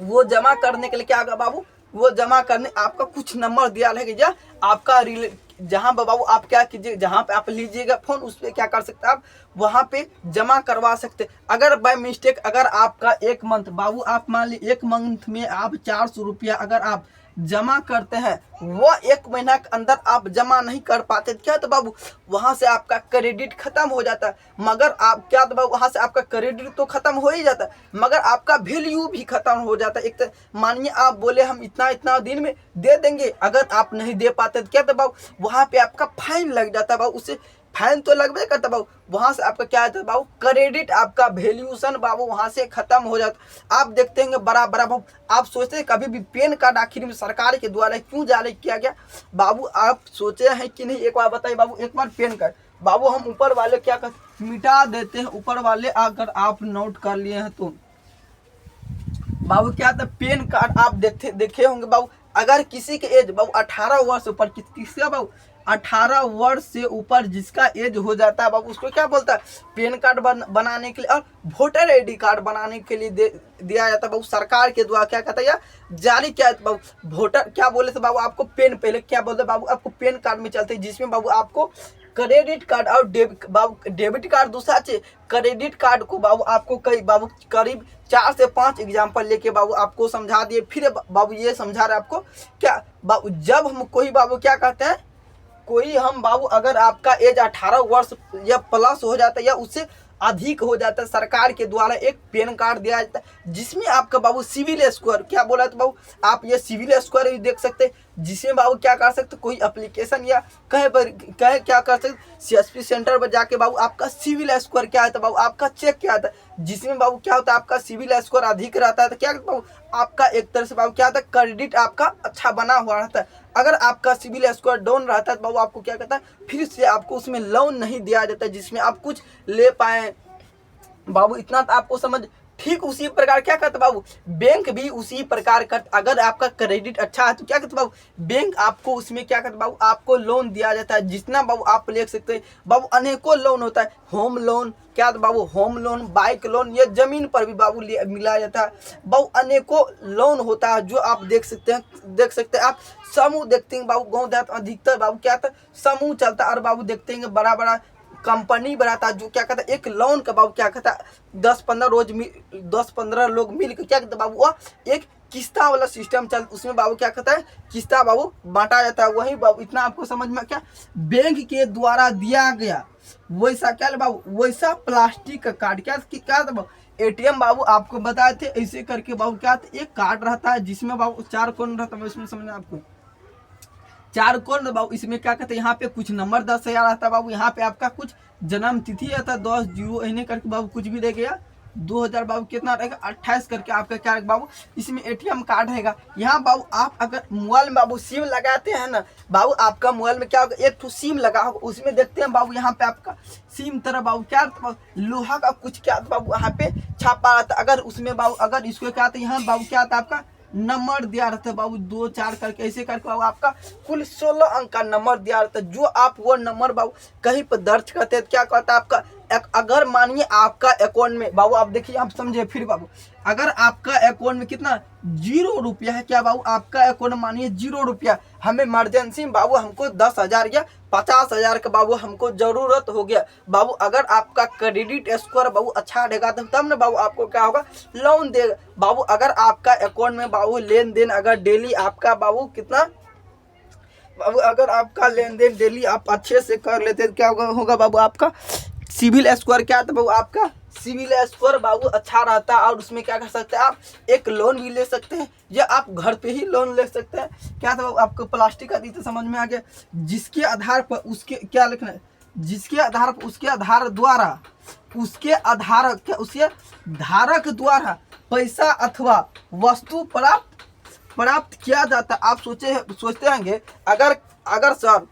वो जमा करने के लिए क्या होगा बाबू, वो जमा करने आपका कुछ नंबर दिया रहेगा, आपका जहाँ बाबू आप क्या कीजिए, जहाँ पे आप लीजिएगा फोन उस पर क्या कर सकते हैं, आप वहाँ पे जमा करवा सकते। अगर बाय मिस्टेक अगर आपका 1 मंथ बाबू आप मान लीजिए 1 मंथ में आप 400 रुपया अगर आप जमा करते हैं, वो 1 महीना के अंदर आप जमा नहीं कर पाते क्या तो बाबू वहाँ से आपका क्रेडिट खत्म हो जाता है। मगर आप क्या तो बाबू वहाँ से आपका क्रेडिट तो खत्म हो ही जाता है, मगर आपका वैल्यू भी खत्म हो जाता है। एक तो मानिए आप बोले हम इतना दिन में दे देंगे, अगर आप नहीं दे पाते तो क्या तो बाबू वहाँ पे आपका फाइन लग जाता है बाबू। उससे फाइन तो लगभग करता बाबू, वहां से आपका क्या आता है बाबू, क्रेडिट आपका वैल्यूएशन बाबू वहां से खत्म हो जाता। आप देखते हैं बड़ा बड़ा बाबू, आप सोचते हैं कभी भी पैन कार्ड आखिर में सरकार के द्वारा क्यों जारी किया गया बाबू, आप सोचे हैं कि नहीं, एक बार बताइए बाबू। एक बार पैन कार्ड बाबू हम ऊपर वाले क्या कर मिटा देते हैं, ऊपर वाले अगर आप नोट कर लिए हैं तो बाबू क्या था, पैन कार्ड आप देखे होंगे बाबू, अगर किसी के एज बाबू 18 वर्ष ऊपर, किसका बाबू 18 वर्ष से ऊपर जिसका एज हो जाता है बाबू, उसको क्या बोलता है, पैन कार्ड बनाने के लिए और वोटर आईडी कार्ड बनाने के लिए दिया जाता है बाबू, सरकार के द्वारा क्या कहता है या जारी किया जाता है बाबू। वोटर क्या बोले थे बाबू, आपको पेन, पहले क्या बोलते बाबू, आपको पेन कार्ड में चलते हैं, जिसमें बाबू आपको क्रेडिट कार्ड और डेबिट कार्ड दूसरा चाहिए। क्रेडिट कार्ड को बाबू आपको करीब 4 से 5 एग्जाम्पल लेके बाबू आपको समझा दिए। फिर बाबू ये समझा रहे आपको क्या बाबू, जब हम कोई बाबू क्या कहते हैं, कोई हम बाबू अगर आपका एज 18 वर्ष या प्लस हो जाता है या उससे अधिक हो जाता है, सरकार के द्वारा एक पैन कार्ड दिया जाता है, जिसमें आपका बाबू सिविल स्कोर क्या बोला था बाबू, आप ये सिविल स्कोर भी देख सकते हैं, जिसमें बाबू क्या कर सकते, कोई एप्लीकेशन या कहीं पर क्या कर सकते, CSP सेंटर पर जाके बाबू आपका सिविल स्कोर क्या आता है बाबू, आपका चेक क्या आता है, जिसमें बाबू क्या होता है, आपका सिविल स्कोर अधिक रहता है तो क्या बाबू आपका एक तरह से बाबू क्या होता है, क्रेडिट आपका अच्छा बना हुआ रहता है। अगर आपका सिविल स्कोर डाउन रहता है तो बाबू आपको क्या कहता है, फिर से आपको उसमें लोन नहीं दिया जाता है जिसमें आप कुछ ले पाए बाबू। इतना तो आपको समझ। ठीक उसी प्रकार क्या करता बाबू, बैंक भी उसी प्रकार करता, अगर आपका क्रेडिट अच्छा है तो क्या करता बाबू, बैंक आपको उसमें क्या करता बाबू, आपको लोन दिया जाता है, जितना बाबू आप ले सकते हैं बाबू। अनेकों लोन होता है, होम लोन क्या बाबू, होम लोन, बाइक लोन, या जमीन पर भी बाबू मिला जाता है बाबू। अनेकों लोन होता है जो आप देख सकते हैं आप समूह देखते हैं बाबू, गाँव देहात अधिकतर बाबू क्या था समूह चलता है, और बाबू देखते हैं बड़ा बड़ा कंपनी बनाता है जो क्या कहता है, एक लोन का बाबू क्या कहता है 10-15 लोग मिल के क्या कहता है बाबू, वो एक किस्ता वाला सिस्टम चल, उसमें बाबू क्या कहता है किस्ता बाबू बांटा जाता है। वही बाबू इतना आपको समझ में क्या, बैंक के द्वारा दिया गया वैसा क्या बाबू, वैसा प्लास्टिक का कार्ड क्या था बाबू, ATM बाबू आपको बताए थे ऐसे करके बाबू क्या था, एक कार्ड रहता है जिसमें बाबू 4 कोण रहता है, इसमें समझना आपको 4 कोण बाबू, इसमें क्या कहते हैं, यहाँ पे कुछ नंबर 10,000 आता है बाबू, यहाँ पे आपका कुछ जन्म तिथि आता है 10 इन्हें करके बाबू कुछ भी देगा 2000 बाबू कितना रहेगा 28 करके आपका क्या रहेगा बाबू, इसमें ATM कार्ड रहेगा। यहाँ बाबू आप अगर मोबाइल में बाबू सिम लगाते हैं ना बाबू, आपका मोबाइल में क्या होगा, एक तो सिम लगा होगा, उसमें देखते हैं बाबू यहाँ पे आपका सिम तरह बाबू क्या लोहा का कुछ क्या बाबू यहाँ पे छापा आता है, अगर उसमें बाबू अगर इसको क्या आता है, यहाँ बाबू क्या आता है आपका नंबर दिया रहता है बाबू 2-4 करके ऐसे करके बाबू आपका कुल 16 अंक का नंबर दिया रहता है, जो आप वो नंबर बाबू कहीं पर दर्ज करते हैं क्या कहता है आपका, अगर मानिए आपका अकाउंट में बाबू, आप देखिए आप समझे फिर बाबू, अगर आपका अकाउंट में कितना 0 रुपया है, क्या बाबू आपका अकाउंट मानिए 0 रुपया, हमें इमरजेंसी में बाबू हमको 10,000 या 50,000 का बाबू हमको जरूरत हो गया बाबू, अगर आपका क्रेडिट स्कोर बाबू अच्छा रहेगा तब ना बाबू आपको क्या होगा लोन देगा बाबू। अगर आपका अकाउंट में बाबू लेन देन अगर डेली आपका बाबू कितना बाबू, अगर आपका लेन देन डेली आप अच्छे से कर लेते क्या होगा बाबू, आपका सिविल स्कोर क्या था बाबू, आपका सिविल स्कोर बाबू अच्छा रहता है, और उसमें क्या कर सकते हैं आप एक लोन भी ले सकते हैं, या आप घर पे ही लोन ले सकते हैं। क्या था बाबू आपको प्लास्टिक का दी तो समझ में आ गया, जिसके आधार पर उसके क्या लिखना है, जिसके आधार पर उसके आधार द्वारा उसके धारक द्वारा पैसा अथवा वस्तु प्राप्त किया जाता। आप सोचते होंगे अगर सर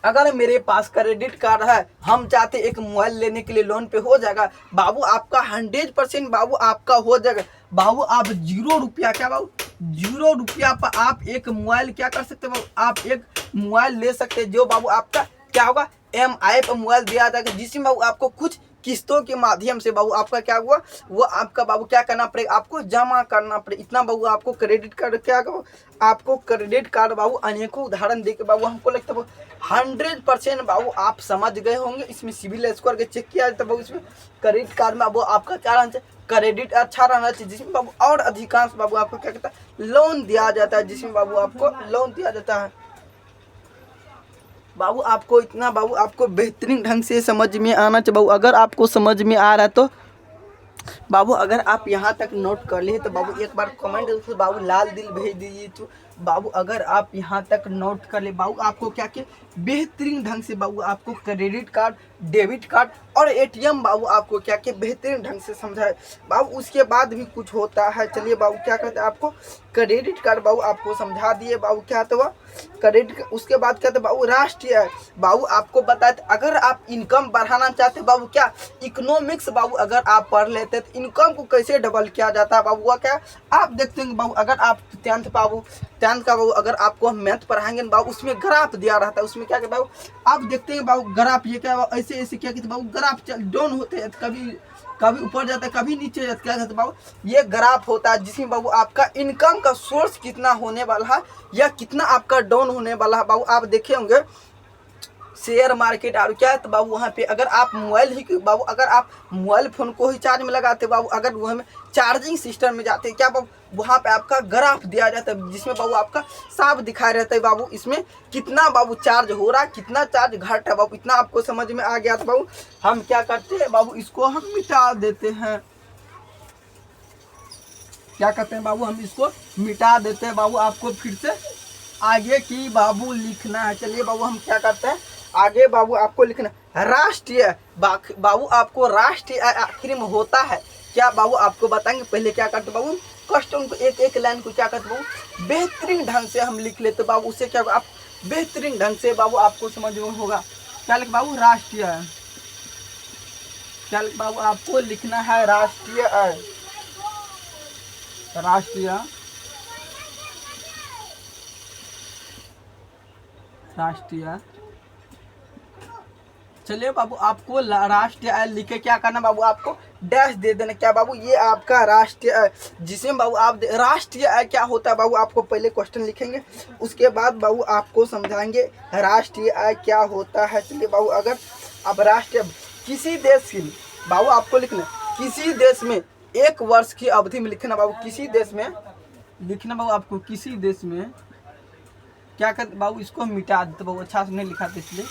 अगर मेरे पास क्रेडिट कार्ड है, हम चाहते एक मोबाइल लेने के लिए लोन पे हो जाएगा बाबू, आपका 100% बाबू आपका हो जाएगा बाबू। आप 0 रुपया क्या बाबू 0 रुपया पर आप एक मोबाइल क्या कर सकते बाबू, आप एक मोबाइल ले सकते हैं, जो बाबू आपका क्या होगा MI पर मोबाइल दिया जाएगा, जिसमें बाबू आपको कुछ किस्तों के माध्यम से बाबू आपका क्या हुआ, वो आपका बाबू क्या करना पड़ेगा, आपको जमा करना पड़ेगा इतना बाबू। आपको क्रेडिट कार्ड क्या कहो, आपको क्रेडिट कार्ड बाबू अनेकों उदाहरण देके बाबू हमको लगता है 100% बाबू आप समझ गए होंगे। इसमें सिविल स्कोर के चेक किया जाता है बाबू, इसमें क्रेडिट कार्ड में बाबू आपका क्या रहना चाहिए, क्रेडिट अच्छा रहना चाहिए, जिसमें बाबू और अधिकांश बाबू आपको क्या कहता है लोन दिया जाता है, जिसमें बाबू आपको लोन दिया जाता है बाबू। आपको इतना बाबू आपको बेहतरीन ढंग से समझ में आना चाहिए बाबू। अगर आपको समझ में आ रहा है तो बाबू अगर आप यहाँ तक नोट कर लिए तो बाबू एक बार कमेंट तो बाबू लाल दिल भेज दीजिए। तो बाबू अगर आप यहाँ तक नोट कर ले बाबू आपको क्या क्या बेहतरीन ढंग से बाबू आपको क्रेडिट कार्ड, डेबिट कार्ड और एटीएम बाबू आपको क्या क्या बेहतरीन ढंग से समझाए बाबू। उसके बाद भी कुछ होता है, चलिए बाबू क्या कहते हैं आपको क्रेडिट कार्ड बाबू आपको समझा दिए बाबू क्या तो क्रेडिट। उसके बाद कहते बाबू राष्ट्रीय बाबू आपको बताए अगर आप इनकम बढ़ाना चाहते बाबू क्या इकोनॉमिक्स बाबू अगर आप पढ़ लेते तो इनकम को कैसे डबल किया जाता है बाबू वह क्या आप देखते हैं बाबू। अगर आप टेंथ का बाबू अगर आपको हम मैथ पढ़ाएंगे बाबू उसमें ग्राफ दिया रहता है, उसमें क्या बाबू आप देखते हैं बाबू ग्राफ ये क्या ऐसे ऐसे क्या कहते बाबू ग्राफ डाउन होते हैं, कभी ऊपर जाता है कभी नीचे जाता है, क्या कहते बाबू ये ग्राफ होता है जिसमें बाबू आपका इनकम का सोर्स कितना होने वाला है या कितना आपका डाउन होने वाला है बाबू। आप देखे होंगे शेयर मार्केट और क्या है तो बाबू वहाँ पे अगर आप मोबाइल ही बाबू अगर आप मोबाइल फ़ोन को ही चार्ज में लगाते बाबू अगर वहाँ में चार्जिंग सिस्टम में जाते क्या बाबू वहाँ पे आपका ग्राफ दिया जाता है जिसमें बाबू आपका साफ दिखाई रहता है बाबू इसमें कितना बाबू चार्ज हो रहा है कितना चार्ज घट है बाबू। इतना आपको समझ में आ गया था बाबू। हम क्या करते हैं बाबू इसको हम मिटा देते हैं, क्या करते हैं बाबू हम इसको मिटा देते हैं बाबू। आपको फिर से आगे की बाबू लिखना है, चलिए बाबू हम क्या करते हैं आगे बाबू आपको लिखना राष्ट्रीय बाबू आपको राष्ट्रीय आखिर में होता है क्या बाबू आपको बताएंगे। पहले क्या करते बाबू क्वेश्चन को एक एक लाइन को क्या करते बाबू बेहतरीन ढंग से हम लिख लेते बाबू। उससे क्या आप बेहतरीन ढंग से बाबू आपको समझ में होगा। क्या लिख बाबू राष्ट्रीय, क्या लिख बाबू आपको लिखना है राष्ट्रीय राष्ट्रीय राष्ट्रीय। चलिए बाबू आपको राष्ट्रीय आय लिखे क्या करना बाबू आपको डैश दे देना क्या बाबू ये आपका राष्ट्रीय आय जिसमें बाबू आप राष्ट्रीय आय क्या होता है बाबू आपको पहले क्वेश्चन लिखेंगे उसके बाद बाबू आपको समझाएंगे राष्ट्रीय आय क्या होता है। चलिए बाबू अगर आप राष्ट्रीय किसी देश की बाबू आपको लिखना किसी देश में एक वर्ष की अवधि में लिखना बाबू किसी देश में लिखना बाबू आपको किसी देश में क्या करते बाबू इसको मिटा देते बाबू अच्छा से नहीं लिखाते इसलिए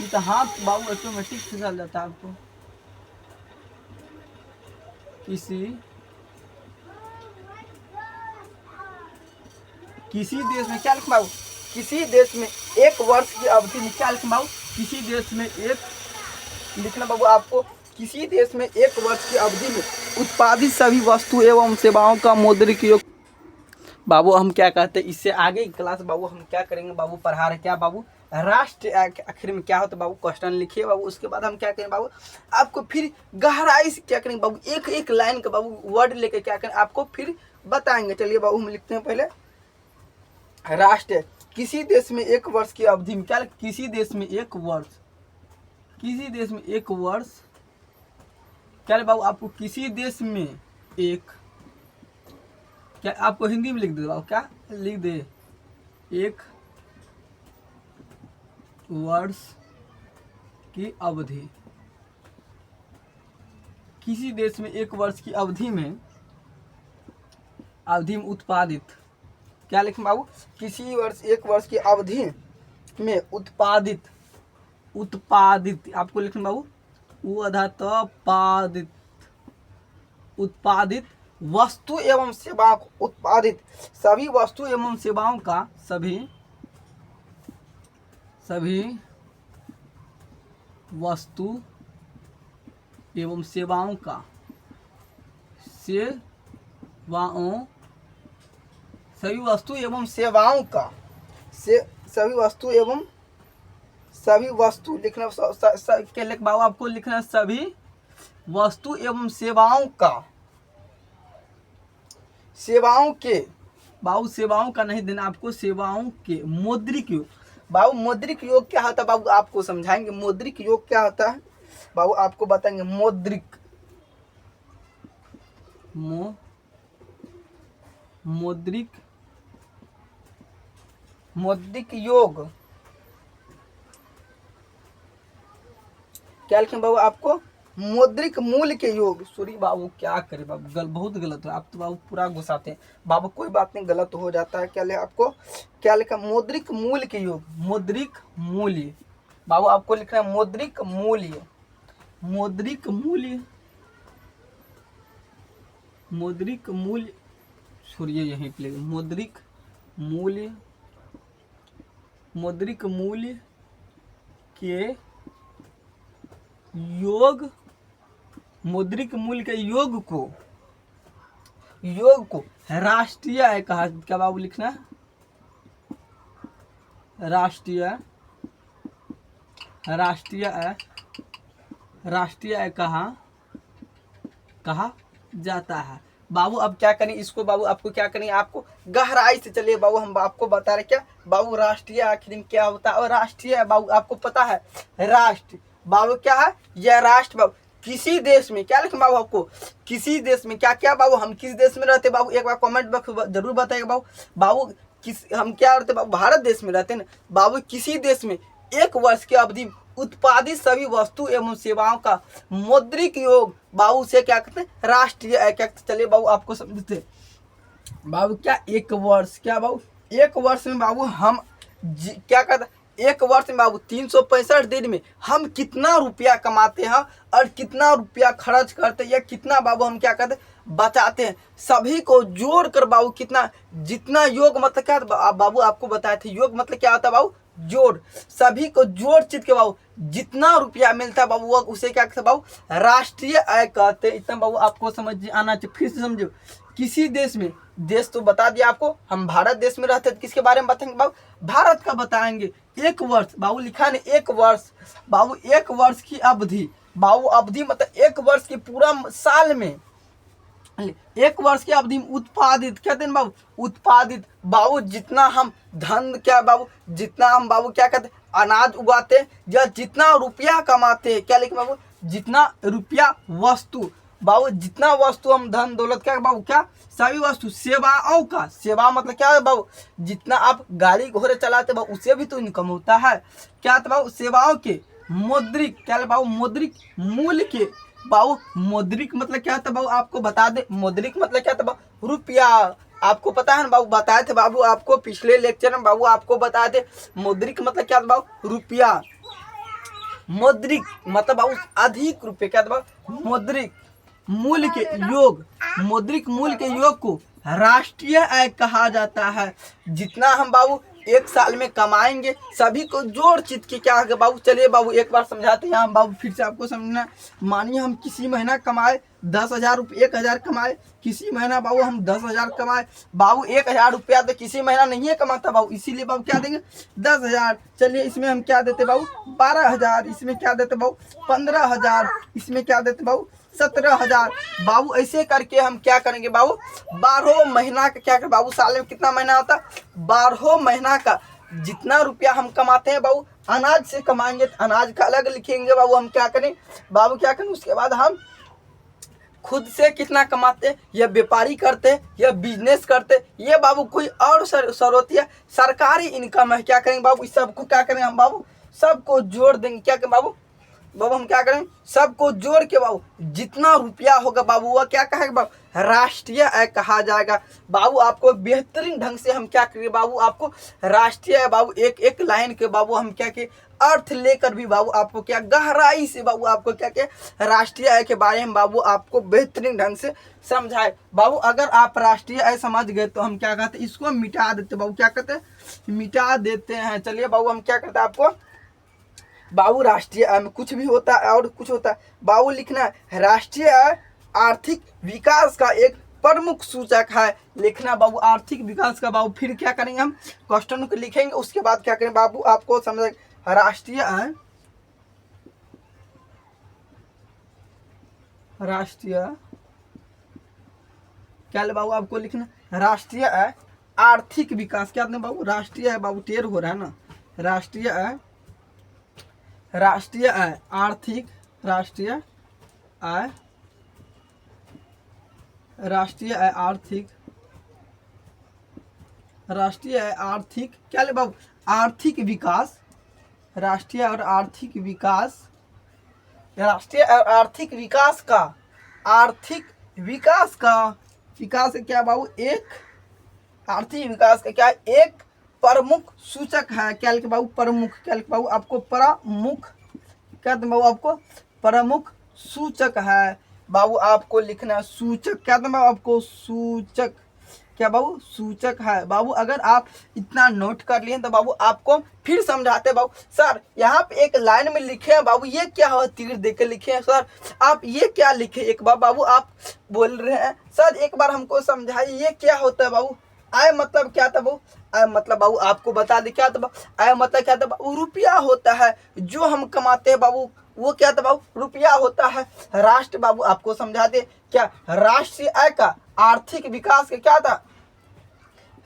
तो हाथ बाबू ऑटोमेटिक से चल जाता है। आपको किसी देश में क्या लिखना बाबू किसी देश में एक वर्ष की अवधि में क्या लिखना बाबू किसी देश में एक लिखना बाबू आपको किसी देश में एक वर्ष की अवधि में उत्पादित सभी वस्तु एवं सेवाओं का मौद्रिक योग बाबू हम क्या कहते हैं इससे आगे की क्लास बाबू हम क्या करेंगे बाबू पढ़ा रहे क्या बाबू राष्ट्र आखिर में क्या होता है बाबू क्वेश्चन लिखिए बाबू। उसके बाद हम क्या करें बाबू आपको फिर गहराई से क्या करेंगे बाबू एक एक लाइन का बाबू वर्ड लेके क्या करें आपको फिर बताएंगे। चलिए बाबू हम लिखते हैं पहले राष्ट्र किसी देश में एक वर्ष की अवधि में क्या किसी देश में एक वर्ष क्या बाबू आपको किसी देश में एक क्या आपको हिंदी में लिख दे बाबू क्या लिख दे एक वर्ष की अवधि किसी देश में एक वर्ष की अवधि में उत्पादित क्या लिखें बाबू किसी वर्ष एक वर्ष की अवधि में उत्पादित आपको लिखना बाबू उत्पादित वस्तु एवं सेवाओं को उत्पादित सभी वस्तु एवं सेवाओं का सभी वस्तु एवं सेवाओं का सभी वस्तु एवं सेवाओं का सभी वस्तु लिखना क्या लिख बाबू आपको लिखना सभी वस्तु एवं सेवाओं का सेवाओं के बाबू सेवाओं का नहीं देना आपको सेवाओं के मौद्रिक योग बाबू मौद्रिक योग क्या होता है बाबू आपको समझाएंगे। मौद्रिक योग क्या होता है बाबू आपको बताएंगे मौद्रिक योग क्या लिखें बाबू आपको मौद्रिक मूल्य के योग सॉरी बाबू क्या करे बाबू बहुत गलत है आप तो बाबू पूरा घुसाते हैं बाबू कोई बात नहीं गलत हो जाता है। क्या ले आपको क्या लिखा मौद्रिक मूल्य के योग मौद्रिक मूल्य बाबू आपको लिखना है मौद्रिक मूल्य मौद्रिक मूल्य, छोड़िए यहीं पे मौद्रिक मूल्य के योग, मौद्रिक मूल्य के योग को राष्ट्रीय आय कहा, क्या बाबू लिखना है, राष्ट्रीय आय कहा जाता है। बाबू अब क्या करें इसको, बाबू आपको क्या करें, आपको गहराई से चलिए बाबू हम आपको बता रहे क्या बाबू राष्ट्रीय आखिर में क्या होता है। और राष्ट्रीय बाबू आपको पता है, राष्ट्र बाबू क्या है, यह राष्ट्र बाबू किसी देश में क्या लिखें बाबू, आपको किसी देश में क्या क्या बाबू, हम किस देश में रहते बाबू, एक बार कमेंट बॉक्स जरूर बताइएगा बाबू। बाबू हम क्या रहते बाबू, भारत देश में रहते हैं ना बाबू। किसी देश में 1 वर्ष की अवधि उत्पादित सभी वस्तु एवं सेवाओं का मौद्रिक योग बाबू से क्या कहते हैं, राष्ट्रीय आय। क्या चलिए बाबू आपको समझते बाबू, क्या 1 वर्ष, क्या बाबू 1 वर्ष में बाबू हम क्या कहते हैं, 1 वर्ष में बाबू 365 दिन में हम कितना रुपया कमाते हैं और कितना रुपया खर्च करते हैं, या कितना बाबू हम क्या कहते हैं बचाते हैं, सभी को जोड़ कर बाबू कितना, जितना योग मतलब क्या बाबू आपको बताए थे, योग मतलब क्या होता है बाबू, जोड़, सभी को जोड़ चित के बाबू जितना रुपया मिलता है बाबू वो उसे क्या कहते हैं बाबू, राष्ट्रीय आय कहते हैं। इतना बाबू आपको समझ आना चाहिए। फिर से समझो, किसी देश में, देश तो बता दिया आपको, हम भारत देश में रहते हैं, किसके बारे में बताएंगे बाबू, भारत का बताएंगे। 1 वर्ष बाबू लिखा है 1 वर्ष बाबू, 1 वर्ष की अवधि बाबू, अवधि मतलब 1 वर्ष की पूरा साल में 1 वर्ष की अवधि में उत्पादित, क्या दिन बाबू, उत्पादित बाबू जितना हम धन क्या बाबू, जितना हम बाबू क्या कहते हैं अनाज उगाते हैं, या जितना रुपया कमाते हैं, क्या लिखे बाबू, जितना रुपया वस्तु बाबू, जितना वस्तु हम धन दौलत क्या बाबू, क्या सभी वस्तु, सेवाओं का, सेवा मतलब क्या है बाबू, जितना आप गाड़ी घोड़े चलाते बाबू उससे भी तो इनकम होता है, क्या तो बाबू सेवाओं के मौद्रिक, क्या बाबू मौद्रिक मूल्य के बाबू, मौद्रिक मतलब क्या था बाबू आपको बता दे, मौद्रिक मतलब क्या था बाबू, रुपया, आपको पता है ना बाबू, बताए थे बाबू आपको पिछले लेक्चर में बाबू आपको बताए थे मौद्रिक मतलब क्या था बाबू, रुपया। मौद्रिक मतलब बाबू अधिक रुपये, क्या था बाबू, मौद्रिक मूल्य के योग, मौद्रिक मूल्य के योग को राष्ट्रीय आय कहा जाता है। जितना हम बाबू 1 साल में कमाएंगे सभी को जोड़ चित के क्या है बाबू, चलिए बाबू एक बार समझाते हैं हम बाबू, फिर से आपको समझना। मानिए हम किसी महीना कमाए 10,000 रुपये, 1,000 कमाए, किसी महीना बाबू हम 10,000 कमाए बाबू, 1,000 रुपया तो किसी महीना नहीं है कमाता बाबू, इसीलिए बाबू क्या देंगे 10,000। चलिए इसमें हम क्या देते बाबू 12,000, इसमें क्या देते बाबू 15,000, इसमें क्या देते बाबू 17,000 बाबू। ऐसे करके हम क्या करेंगे बाबू, 12 महीना का क्या कर बाबू, साल में कितना महीना होता है 12 महीना का, जितना रुपया हम कमाते हैं बाबू अनाज से कमाएंगे, अनाज का अलग लिखेंगे बाबू, हम क्या करें बाबू, क्या करें उसके बाद हम खुद से कितना कमाते हैं, या व्यापारी करते हैं या बिजनेस करते हैं, ये बाबू कोई और स्रोत या सरकारी इनकम है, क्या करेंगे बाबू इस सबको क्या करें हम बाबू, सबको जोड़ देंगे, क्या करें बाबू हम क्या करें सबको जोड़ के बाबू जितना रुपया होगा बाबू वह क्या कहेगा बाबू, राष्ट्रीय आय कहा जाएगा। बाबू आपको बेहतरीन ढंग से हम क्या करेंगे बाबू, आपको राष्ट्रीय आय बाबू एक एक लाइन के बाबू हम क्या के अर्थ लेकर भी बाबू आपको क्या गहराई से बाबू आपको क्या क्या राष्ट्रीय आय के बारे में बाबू आपको बेहतरीन ढंग से समझाए बाबू। अगर आप राष्ट्रीय आय समझ गए तो हम क्या कहते हैं इसको मिटा देते बाबू, क्या कहते हैं मिटा देते हैं। चलिए बाबू हम क्या करते हैं आपको बाबू राष्ट्रीय आय में कुछ भी होता है और कुछ होता है बाबू लिखना है, राष्ट्रीय आय आर्थिक विकास का एक प्रमुख सूचक है, लिखना बाबू आर्थिक विकास का। बाबू फिर क्या करेंगे हम क्वेश्चन को लिखेंगे, उसके बाद क्या करेंगे बाबू आपको समझ, राष्ट्रीय आय, राष्ट्रीय क्या ले बाबू आपको लिखना, राष्ट्रीय आय आर्थिक विकास, क्या बाबू राष्ट्रीय आय बाबू टेर हो रहा है ना, राष्ट्रीय आय, राष्ट्रीय आय आर्थिक, राष्ट्रीय आय, राष्ट्रीय आय आर्थिक, राष्ट्रीय आय आर्थिक क्या ले बाबू आर्थिक विकास, राष्ट्रीय और आर्थिक विकास, राष्ट्रीय और आर्थिक विकास का, आर्थिक विकास का, विकास क्या बाबू एक, आर्थिक विकास का क्या एक प्रमुख सूचक है, क्या लिखे बाबू प्रमुख, क्या लिखे बाबू आपको प्रमुख, क्या बाबू आपको प्रमुख सूचक है। बाबू आपको लिखना है सूचक, क्या था बाबू आपको सूचक, क्या बाबू सूचक है। बाबू अगर आप इतना नोट कर लिए तो बाबू आपको फिर समझाते हैं। बाबू सर यहाँ पे एक लाइन में लिखे हैं बाबू, ये क्या हो, तीर दे के लिखे हैं सर, आप ये क्या लिखे, एक बार बाबू आप बोल रहे हैं सर एक बार हमको समझाइए ये क्या होता है। बाबू आय मतलब क्या था बाबू, आय मतलब बाबू आपको बता दे क्या था बाबू, आय मतलब क्या था बाबू, रुपया होता है जो हम कमाते हैं बाबू, वो क्या था बाबू, रुपया होता है। राष्ट्र बाबू आपको समझा दे, क्या राष्ट्रीय आय का आर्थिक विकास का क्या था,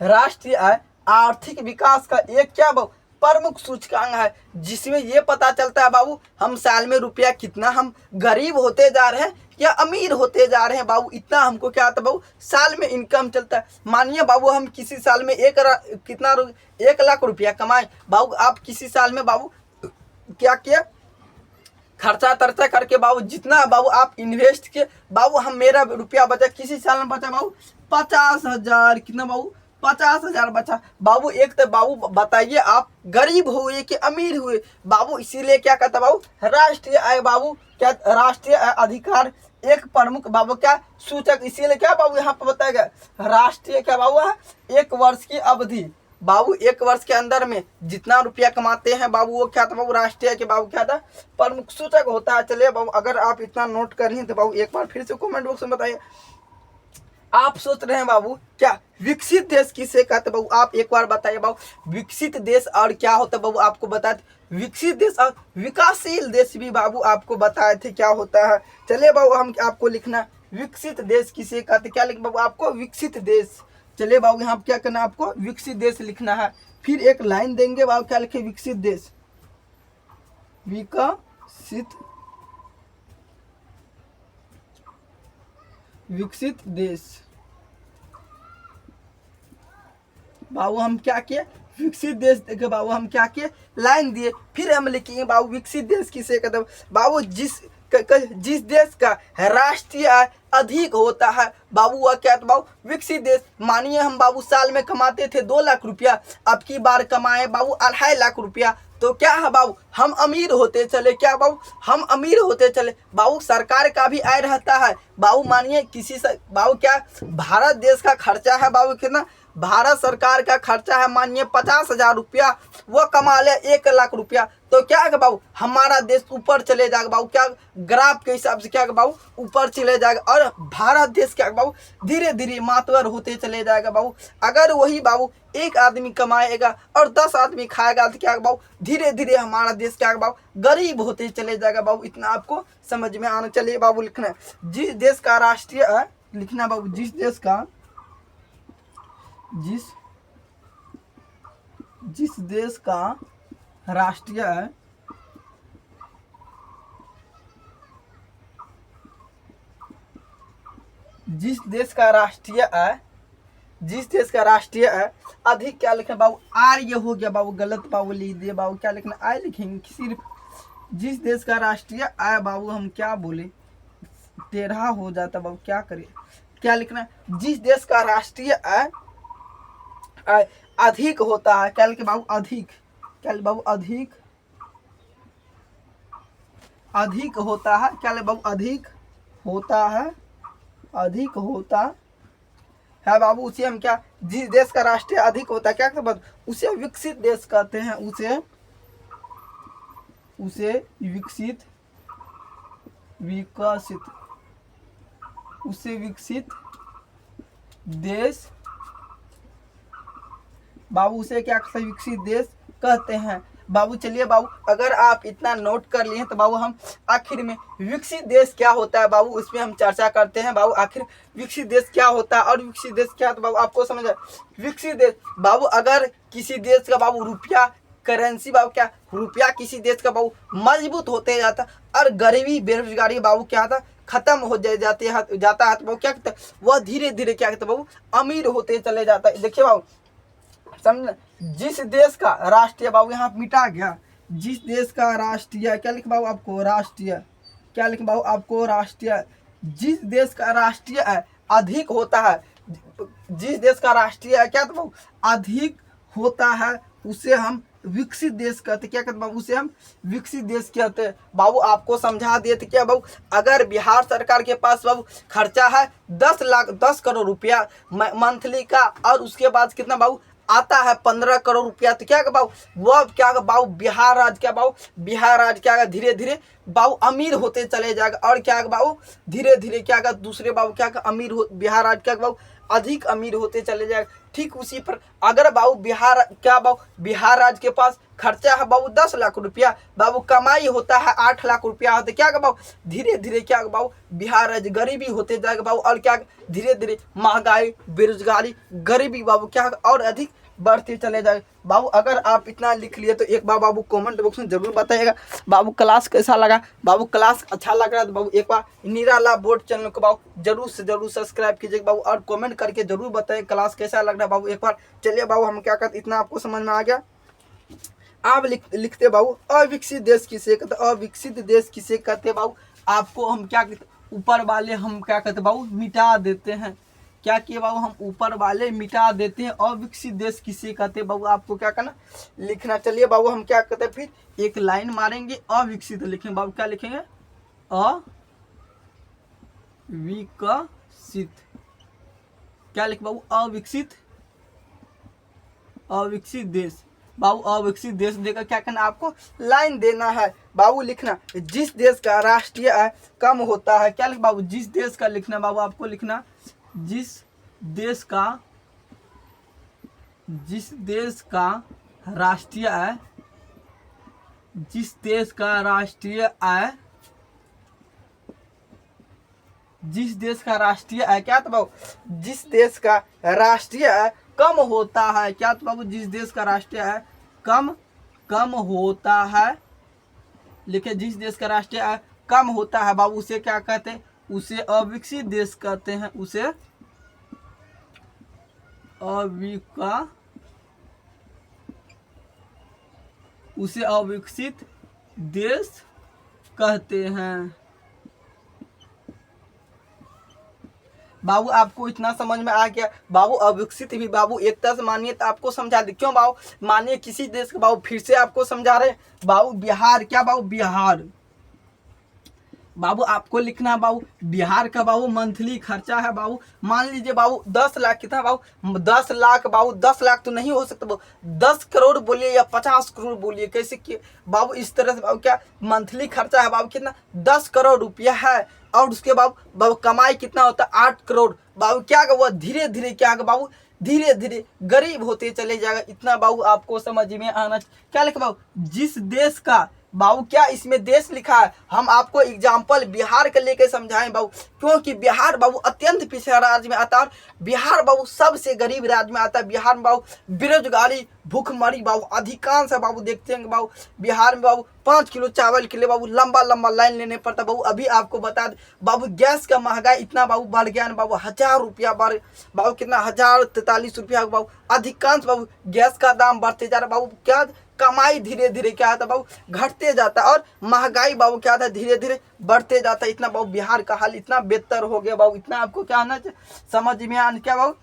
राष्ट्रीय आय आर्थिक विकास का एक क्या बाबू प्रमुख सूचकांक है, जिसमें ये पता चलता है बाबू हम साल में रुपया कितना हम गरीब होते जा रहे हैं या अमीर होते जा रहे हैं। बाबू इतना हमको क्या आता है बाबू साल में इनकम चलता है। मानिए बाबू हम किसी साल में 1 लाख रुपया कमाए, बाबू आप किसी साल में बाबू क्या किया, खर्चा तर्चा करके बाबू जितना बाबू आप इन्वेस्ट किए, बाबू हम मेरा रुपया बचा किसी साल में बचा बाबू 50,000, कितना बाबू 50,000 बचा। बाबू एक तो बाबू बताइए आप गरीब हुए कि अमीर हुए। बाबू इसीलिए क्या कहता बाबू राष्ट्रीय आय, बाबू क्या राष्ट्रीय आय अधिकार एक प्रमुख बाबू क्या सूचक, इसीलिए क्या बाबू यहाँ पर बताया गया राष्ट्रीय क्या बाबू है 1 वर्ष की अवधि। बाबू 1 वर्ष के अंदर में जितना रुपया कमाते हैं बाबू वो क्या था बाबू राष्ट्रीय के बाबू क्या था प्रमुख सूचक होता है। चलिए बाबू अगर आप इतना नोट कर रही हैं तो बाबू एक बार फिर से कमेंट बॉक्स में बताइए। आप सोच रहे हैं बाबू क्या विकसित देश किसे कहते बाबू, आप एक बार बताइए बाबू विकसित देश और क्या होता है। बाबू आपको बताए थे विकसित देश और विकासशील देश भी बाबू आपको बताए थे क्या होता है। चलिए बाबू हम आपको लिखना विकसित देश किसे कहते, क्या लिख बाबू आपको विकसित देश। चलिए बाबू यहाँ क्या करना आपको विकसित देश लिखना है, फिर एक लाइन देंगे बाबू क्या लिखे विकसित देश, विकसित देश। बाबू हम क्या किए विकसित देश देखे, बाबू हम क्या किए लाइन दिए, फिर हम लिखेंगे बाबू विकसित देश किसे कहते हैं। बाबू जिस देश का राष्ट्रीय आय अधिक होता है बाबू वह क्या था बाबू विकसित देश। मानिए हम बाबू साल में कमाते थे 2 लाख रुपया, अब की बार कमाए बाबू 2.5 लाख रुपया, तो क्या है बाबू हम अमीर होते चले, क्या बाबू हम अमीर होते चले। बाबू सरकार का भी आय रहता है बाबू, मानिए किसी से बाबू क्या भारत देश का खर्चा है बाबू कितना, भारत सरकार का खर्चा है मानिए 50,000 रुपया, वो कमा ले 1 लाख रुपया, तो क्या है बाबू हमारा देश ऊपर चले जाएगा बाबू, क्या ग्राफ के हिसाब से क्या बाबू ऊपर चले जाएगा, और भारत देश क्या बाबू धीरे धीरे मातवर होते चले जाएगा। बाबू अगर वही बाबू एक आदमी कमाएगा और 10 आदमी खाएगा तो क्या बाबू धीरे धीरे हमारा देश क्या बाबू गरीब होते चले जाएगा। बाबू इतना आपको समझ में आना। चलिए बाबू लिखना है जिस देश का राष्ट्रीय लिखना बाबू जिस देश का राष्ट्रीय जिस देश का राष्ट्रीय आय अधिक क्या लिखना बाबू आर, ये हो गया बाबू गलत बाबू लिख दिए बाबू, क्या लिखना आय लिखेंगे सिर्फ। जिस देश का राष्ट्रीय आय बाबू हम क्या बोले टेढ़ा हो जाता बाबू, क्या करें, क्या लिखना जिस देश का राष्ट्रीय आय अधिक होता है, क्या लिखे बाबू अधिक, क्या लिखे बाबू अधिक होता है, क्या लिखे बाबू अधिक होता है बाबू, उसे हम क्या जिस देश का राष्ट्रीय अधिक होता है क्या कहते हैं उसे विकसित देश कहते हैं, उसे विकसित देश बाबू, उसे क्या कहते हैं विकसित देश कहते हैं। बाबू चलिए बाबू अगर आप इतना नोट कर लिए तो बाबू हम आखिर में विकसित देश क्या होता है बाबू उसमें हम चर्चा करते हैं। बाबू आखिर विकसित देश क्या होता है और विकसित देश क्या है, तो बाबू आपको समझ आए। विकसित देश बाबू अगर किसी देश का बाबू रुपया करेंसी बाबू क्या रुपया किसी देश का बाबू मजबूत होते जाता और गरीबी बेरोजगारी बाबू क्या था खत्म हो जाता है तो बाबू क्या कहते हैं वह धीरे धीरे क्या कहते हैं बाबू अमीर होते चले जाता है। देखिए बाबू समझ जिस देश का राष्ट्रीय बाबू यहाँ मिटा गया, जिस देश का राष्ट्रीय क्या लिख बाबू आपको राष्ट्रीय, क्या लिख बाबू आपको राष्ट्रीय, जिस देश का राष्ट्रीय अधिक होता है, जिस देश का राष्ट्रीय क्या तो बाबू अधिक होता है उसे हम विकसित देश कहते, क्या कहते बाबू, उसे हम विकसित देश कहते हैं। बाबू आपको समझा दिए थे क्या बाबू, अगर बिहार सरकार के पास बाबू खर्चा है 10 करोड़ रुपया मंथली का, और उसके बाद कितना बाबू आता है 15 करोड़ रुपया, तो क्या बाबू वह क्या बाबू बिहार राज्य क्या बाबू, बिहार राज्य क्या धीरे धीरे बाबू अमीर होते चले जाएगा। और क्या बाबू धीरे धीरे क्या दूसरे बाबू क्या अमीर हो, बिहार राज्य क्या बाबू अधिक अमीर होते चले जाएगा। ठीक उसी पर अगर बाबू बिहार क्या बाबू बिहार राज्य के पास खर्चा है बाबू 10 लाख रुपया, बाबू कमाई होता है 8 लाख रुपया होता है, क्या बाबू धीरे धीरे क्या बाबू बिहार राज्य गरीबी होते जाएगा बाबू। और क्या धीरे धीरे महंगाई, बेरोजगारी, गरीबी बाबू क्या और अधिक बढ़ते चले जाए। बाबू अगर आप इतना लिख लिए तो एक बार बाबू कमेंट बॉक्स में जरूर बताइएगा बाबू क्लास कैसा लगा। बाबू क्लास अच्छा लग रहा है तो बाबू एक बार निराला बोर्ड चैनल को बाबू जरूर से जरूर सब्सक्राइब कीजिएगा बाबू, और कमेंट करके जरूर बताइए क्लास कैसा लग रहा है बाबू एक बार। चलिए बाबू हम क्या कहते, इतना आपको समझ में आ गया। आप लिखते बाबू अविकसित देश किसे कहते, अविकसित देश किसे कहते बाबू, आपको हम क्या कहते ऊपर वाले हम क्या कहते बाबू मिटा देते हैं। क्या किए बाबू हम ऊपर वाले मिटा देते हैं। अविकसित देश किसे कहते बाबू, आपको क्या करना लिखना। चलिए बाबू हम क्या कहते हैं, फिर एक लाइन मारेंगे अविकसित लिखेंगे बाबू, क्या लिखेंगे अविकसित, क्या लिखे बाबू अविकसित, अविकसित देश बाबू, अविकसित देश देकर क्या करना आपको लाइन देना है बाबू। लिखना जिस देश का राष्ट्रीय आय कम होता है, क्या लिख बाबू जिस देश का लिखना बाबू, आपको लिखना जिस देश का राष्ट्रीय आय, जिस देश का राष्ट्रीय आय, जिस देश का राष्ट्रीय आय क्या था बाबू, जिस देश का राष्ट्रीय आय कम होता है, क्या तो बाबू जिस देश का राष्ट्रीय आय कम होता है, लिखे जिस देश का राष्ट्रीय आय कम होता है बाबू उसे क्या कहते हैं, उसे अविकसित देश कहते हैं, उसे अविकसित देश कहते हैं। बाबू आपको इतना समझ में आ गया बाबू। अविकसित भी बाबू एक तरह से मानिए तो आपको समझा दे, क्यों बाबू मानिए किसी देश का बाबू फिर से आपको समझा रहे बाबू बिहार, क्या बाबू बिहार बाबू आपको लिखना बाबू बिहार का बाबू मंथली खर्चा है बाबू, मान लीजिए बाबू 10 लाख कितना बाबू 10 लाख बाबू 10 लाख तो नहीं हो सकता बाबू 10 करोड़ बोलिए या 50 करोड़ बोलिए, कैसे कि बाबू इस तरह से बाबू क्या मंथली खर्चा है बाबू कितना 10 करोड़ रुपया है। और उसके बाबू कमाई कितना होता है 8 करोड़ बाबू, क्या वो धीरे धीरे क्या बाबू धीरे धीरे गरीब होते चले जाएगा। इतना बाबू आपको समझ में आना। क्या लिखा बाबू जिस देश का बाबू, क्या इसमें देश लिखा है, हम आपको एग्जाम्पल बिहार के लेके समझाएं बाबू, क्योंकि बिहार बाबू अत्यंत पिछड़ा राज्य में आता है, बिहार बाबू सबसे गरीब राज्य में आता है। बिहार में बाबू बेरोजगारी, भूखमरी बाबू अधिकांश है बाबू, देखते हैं बाबू बिहार में बाबू 5 किलो चावल के लिए बाबू लंबा लंबा लाइन लेने पड़ता बाबू। अभी आपको बता दें बाबू गैस का महंगाई इतना बाबू बढ़ गया ना बाबू, 1000 रुपया बढ़ बाबू, कितना 1043 रुपया बाबू, अधिकांश बाबू गैस का दाम बढ़ते जा रहा बाबू। क्या कमाई धीरे धीरे क्या आता बाबू घटते जाता, और महंगाई बाबू क्या था धीरे धीरे बढ़ते जाता। इतना बाबू बिहार का हाल इतना बेहतर हो गया बाबू। इतना आपको क्या आना समझ में आना, क्या बाबू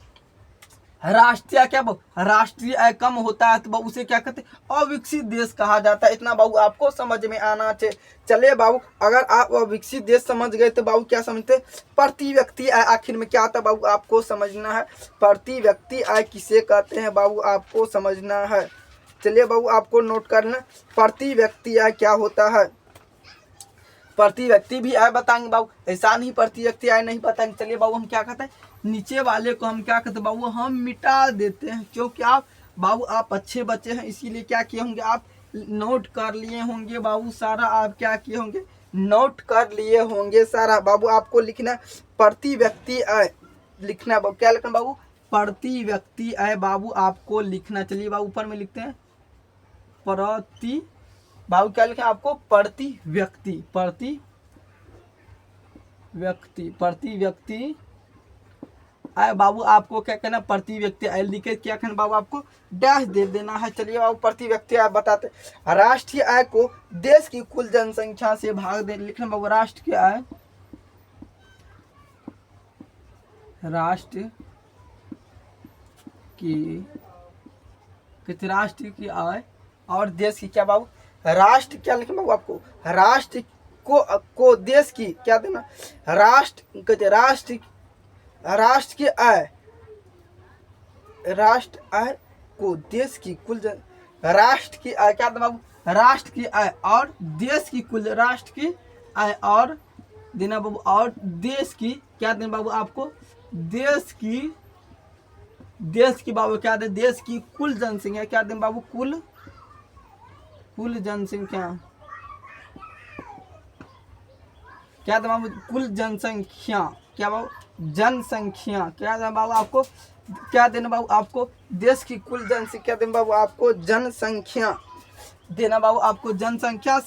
राष्ट्रीय क्या बाबू राष्ट्रीय आय कम होता है तो बाबू उसे क्या कहते हैं अविकसित देश कहा जाता है। इतना बाबू आपको समझ में आना चाहिए। चलिए बाबू अगर आप अविकसित देश समझ गए तो बाबू क्या समझते प्रति व्यक्ति आय आखिर में क्या आता है बाबू, आपको समझना है। प्रति व्यक्ति आय किसे कहते हैं बाबू, आपको समझना है। चलिए बाबू आपको नोट करना प्रति व्यक्ति आय क्या होता है। प्रति व्यक्ति भी आय बताएंगे बाबू, ऐसा नहीं प्रति व्यक्ति आय नहीं बताएंगे। चलिए बाबू हम क्या कहते हैं नीचे वाले को हम क्या कहते हैं बाबू हम मिटा देते हैं, क्योंकि आप बाबू आप अच्छे बच्चे हैं इसीलिए क्या किए होंगे आप नोट कर लिए होंगे बाबू सारा, आप क्या किए होंगे नोट कर लिए होंगे सारा। बाबू आपको लिखना प्रति व्यक्ति आय लिखना बाबू, क्या लिखना बाबू प्रति व्यक्ति आय बाबू आपको लिखना। चलिए बाबू ऊपर में लिखते हैं प्रति बाबू क्या लिखें आपको प्रति व्यक्ति, प्रति व्यक्ति आय बाबू आपको क्या कहना प्रति व्यक्ति आय लिखे क्या कहना बाबू आपको डैश दे देना है। चलिए बाबू प्रति व्यक्ति आय बताते राष्ट्रीय आय को देश की कुल जनसंख्या से भाग दे, लिखना बाबू राष्ट्र की आय, राष्ट्र की आय और देश की क्या बाबू, राष्ट्र क्या लिखे बाबू आपको, राष्ट्र को देश की क्या देना, राष्ट्र कहते राष्ट्र, राष्ट्र की आय, राष्ट्र आय को देश की कुल राष्ट्र की आय क्या देना बाबू, राष्ट्र की आय और देश की कुल, राष्ट्र की आय और देना बाबू, और देश की क्या देना बाबू आपको, देश की बाबू क्या दे, देश की कुल जनसंख्या क्या दें बाबू, कुल जनसंख्या क्या दें बाबू, कुल जनसंख्या क्या बाबू, जनसंख्या क्या दें बाबू आपको, क्या देना बाबू आपको, देश की कुल जनसंख्या देना बाबू आपको, जनसंख्या देना बाबू आपको, जनसंख्या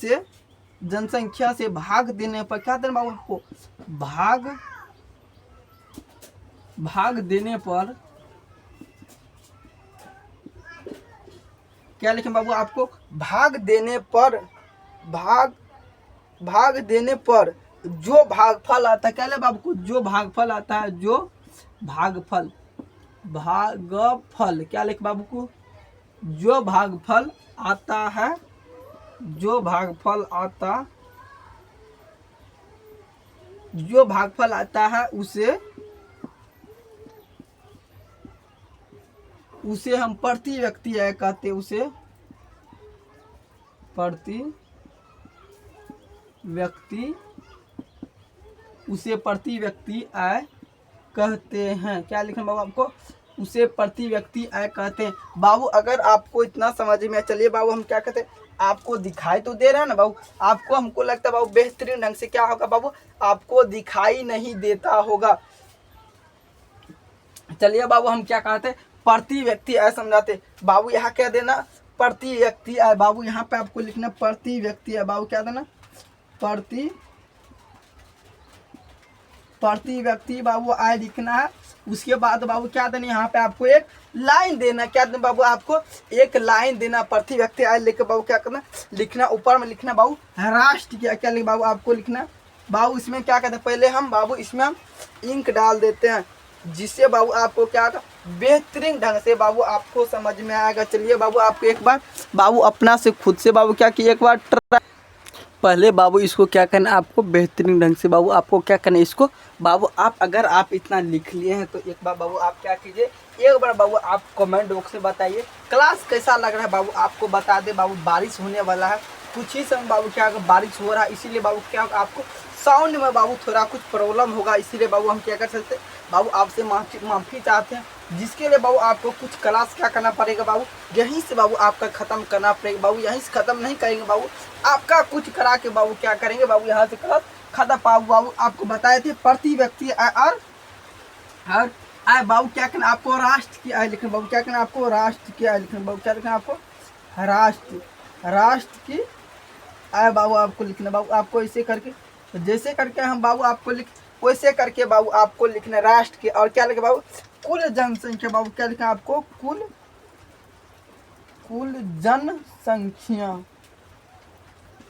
से भाग देने पर क्या देना बाबू आपको, भाग देने पर क्या लिखें बाबू आपको, भाग देने पर जो भागफल आता है, क्या ले बाबू को, जो भागफल आता है, जो भागफल क्या लिखे बाबू को, जो भागफल आता है, जो भागफल आता है उसे हम प्रति व्यक्ति आय कहते हैं, उसे प्रति व्यक्ति आय कहते हैं, क्या लिखना बाबू आपको, उसे प्रति व्यक्ति आय कहते हैं। बाबू अगर आपको इतना समझ में, चलिए बाबू हम क्या कहते हैं, आपको दिखाई तो दे रहा है ना बाबू, आपको हमको लगता है बाबू बेहतरीन ढंग से क्या होगा बाबू, आपको दिखाई नहीं देता होगा। चलिए बाबू हम क्या कहते हैं, प्रति व्यक्ति आय समझाते बाबू, यहाँ क्या देना, प्रति व्यक्ति आय बाबू, यहाँ पे आपको लिखना प्रति व्यक्ति आय बाबू, क्या देना, प्रति व्यक्ति बाबू आय लिखना है। उसके बाद बाबू क्या देना, यहाँ पे आपको एक लाइन देना, क्या देना बाबू आपको, एक लाइन देना, प्रति व्यक्ति आय लेकर बाबू क्या करना, लिखना, ऊपर में लिखना बाबू राष्ट्र क्या लिख बाबू आपको लिखना बाबू। इसमें क्या कहते हैं, पहले हम बाबू इसमें हम इंक डाल देते हैं, जिससे बाबू आपको क्या बेहतरीन ढंग से बाबू आपको समझ में आएगा। चलिए बाबू आपको एक बार बाबू अपना से खुद से बाबू क्या किए, एक बार पहले बाबू इसको क्या करना है, आपको बेहतरीन ढंग से बाबू आपको क्या करना है, इसको बाबू आप अगर आप इतना लिख लिए हैं तो एक बार बाबू आप क्या कीजिए, एक बार बाबू आप कमेंट बॉक्स में बताइए क्लास कैसा लग रहा है। बाबू आपको बता दे बाबू बारिश होने वाला है, कुछ ही समय बाबू क्या बारिश हो रहा है, इसीलिए बाबू क्या आपको साउंड में बाबू थोड़ा कुछ प्रॉब्लम होगा, इसीलिए बाबू हम क्या कर सकते हैं बाबू आपसे माफ़ी चाहते हैं, जिसके लिए बाबू आपको कुछ क्लास क्या करना पड़ेगा बाबू, यहीं से बाबू आपका ख़त्म करना पड़ेगा बाबू, यहीं से ख़त्म नहीं करेंगे बाबू, आपका कुछ करा के बाबू क्या करेंगे बाबू, यहाँ से क्लास खत्म बाबू। आपको बताए थे प्रति व्यक्ति और आय बाबू क्या करना, आपको राष्ट्र की आय लिखना बाबू, क्या करना आपको, राष्ट्र की आय लिखना बाबू, क्या लिखना आपको, राष्ट्र की आय बाबू आपको लिखना बाबू, आपको ऐसे करके, जैसे करके हम बाबू आपको वैसे करके बाबू आपको लिखना राष्ट्र के, और क्या लिखा बाबू, कुल जनसंख्या बाबू, क्या लिखा आपको, कुल जनसंख्या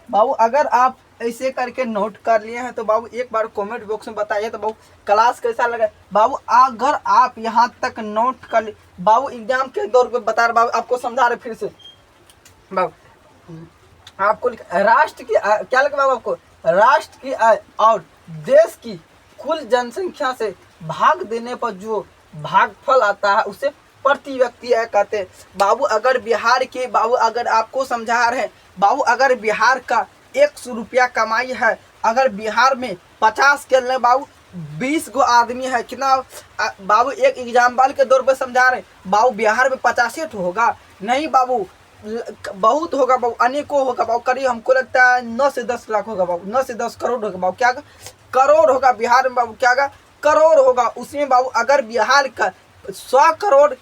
बाबू। अगर आप ऐसे करके नोट कर लिए हैं तो बाबू एक बार कमेंट बॉक्स में बताइए तो बाबू क्लास कैसा लगा बाबू। अगर आप यहाँ तक नोट कर लिए बाबू, एग्जाम के दौर पे बता रहे बाबू, आपको समझा रहे फिर से बाबू, आपको राष्ट्र की क्या लगा बाबू आपको, राष्ट्र की आय और देश की कुल जनसंख्या से भाग देने पर जो भागफल आता है उसे प्रति व्यक्ति आय कहते हैं बाबू। अगर बिहार के बाबू, अगर आपको समझा रहे हैं बाबू, अगर बिहार का 100 रुपया कमाई है, अगर बिहार में 50 के लिए बाबू 20 गो आदमी है, कितना बाबू, एक एग्जाम्पल के दौर पर समझा रहे हैं बाबू, बिहार में 50 होगा नहीं बाबू, बहुत होगा बाबू, अनेकों होगा बाबू, करीब हमको लगता है 9 से 10 लाख होगा बाबू, 9 से 10 करोड़ होगा बाबू, क्या करोड़ होगा बिहार में बाबू, क्या करोड़ होगा। उसमें बाबू अगर बिहार का 100 करोड़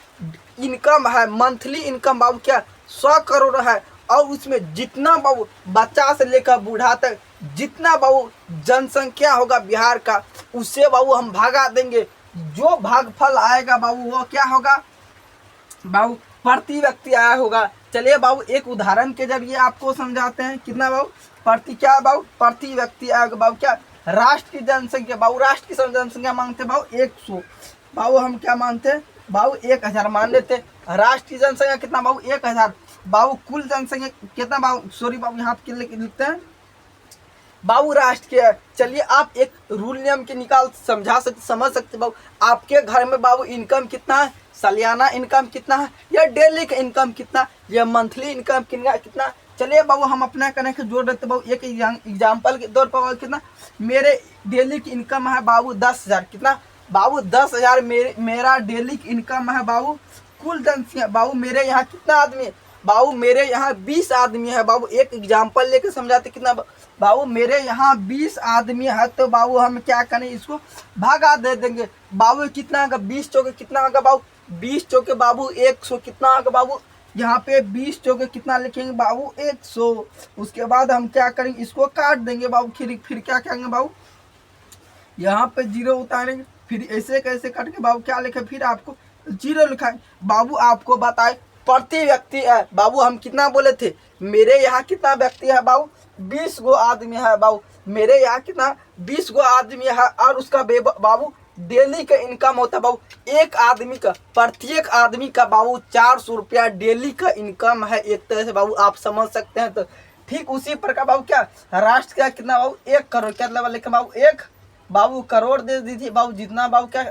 इनकम है, मंथली इनकम बाबू क्या 100 करोड़ है, और उसमें जितना बाबू बच्चा से लेकर बूढ़ा तक जितना बाबू जनसंख्या होगा बिहार का, उससे बाबू हम भागा देंगे, जो भागफल आएगा बाबू वो क्या होगा बाबू, प्रति व्यक्ति आया होगा। चलिए बाबू एक उदाहरण के जरिए आपको समझाते हैं, कितना बाबू प्रति व्यक्ति आएगा बाबू, क्या राष्ट्र की जनसंख्या बाबू, राष्ट्र की जनसंख्या मांगते बाबू 100 बाबू, हम क्या मानते हैं बाबू 1000 मान लेते, राष्ट्र की जनसंख्या कितना बाबू 1000, बाबू कुल जनसंख्या कितना बाबू, सॉरी बाबू यहाँ पे लिखते हैं बाबू राष्ट्र के। चलिए आप एक रूल नियम के निकाल समझ सकते बाबू। आपके घर में बाबू इनकम कितना है, सालियाना इनकम कितना है, या डेली का इनकम कितना, या मंथली इनकम कितना। चलिए बाबू हम अपना कहने के जोड़ रखते बाबू। एक एग्जाम्पल के तौर पर कितना मेरे डेली की इनकम है बाबू 10,000। कितना बाबू 10,000 मेरा डेली की इनकम है बाबू। कुल जनसंख्या बाबू मेरे यहाँ कितना आदमी है बाबू, मेरे यहाँ 20 आदमी है बाबू। एक एग्जाम्पल लेकर समझाते कितना बाबू, मेरे यहाँ 20 आदमी है तो बाबू हम क्या करें, इसको भागा दे देंगे बाबू। कितना होगा 20 चौके कितना होगा बाबू, 20 चौके बाबू 100 कितना होगा बाबू। यहाँ पे 20 चौके कितना लिखेंगे बाबू 100। उसके बाद हम क्या करेंगे, इसको काट देंगे बाबू। फिर क्या करेंगे बाबू, यहाँ पे 0 उतारेंगे, फिर ऐसे कैसे कट के बाबू क्या लिखे, फिर आपको 0 लिखाएंगे बाबू। आपको बताए प्रति व्यक्ति है बाबू, हम कितना बोले थे, मेरे यहाँ कितना व्यक्ति है बाबू 20 गो आदमी है बाबू। मेरे यहाँ कितना 20 गो आदमी है, और उसका बाबू डेली का इनकम होता है बाबू एक आदमी का, प्रत्येक आदमी का बाबू 400 रुपया डेली का इनकम है। एक तरह से बाबू आप समझ सकते हैं। तो ठीक उसी प्रकार बाबू क्या राष्ट्र का कितना बाबू 1 करोड़, क्या लेवल लिखा बाबू 1 बाबू करोड़ दे दीजिए बाबू, जितना बाबू क्या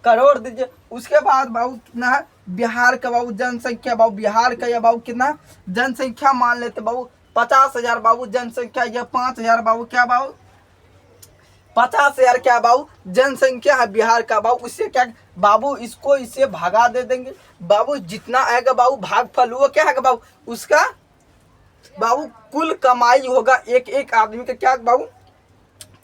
करोड़ दीजिए। उसके बाद बाबू कितना है बिहार का बाबू जनसंख्या, बाबू बिहार का या बाबू कितना जनसंख्या मान लेते बाबू 50,000 बाबू जनसंख्या, या 5,000 बाबू क्या बाबू 50,000 क्या बाबू जनसंख्या है बिहार का बाबू। उससे क्या बाबू इसको इससे भागा दे देंगे बाबू, जितना आएगा बाबू भागफल वो क्या है बाबू, उसका बाबू कुल कमाई होगा एक आदमी का, क्या बाबू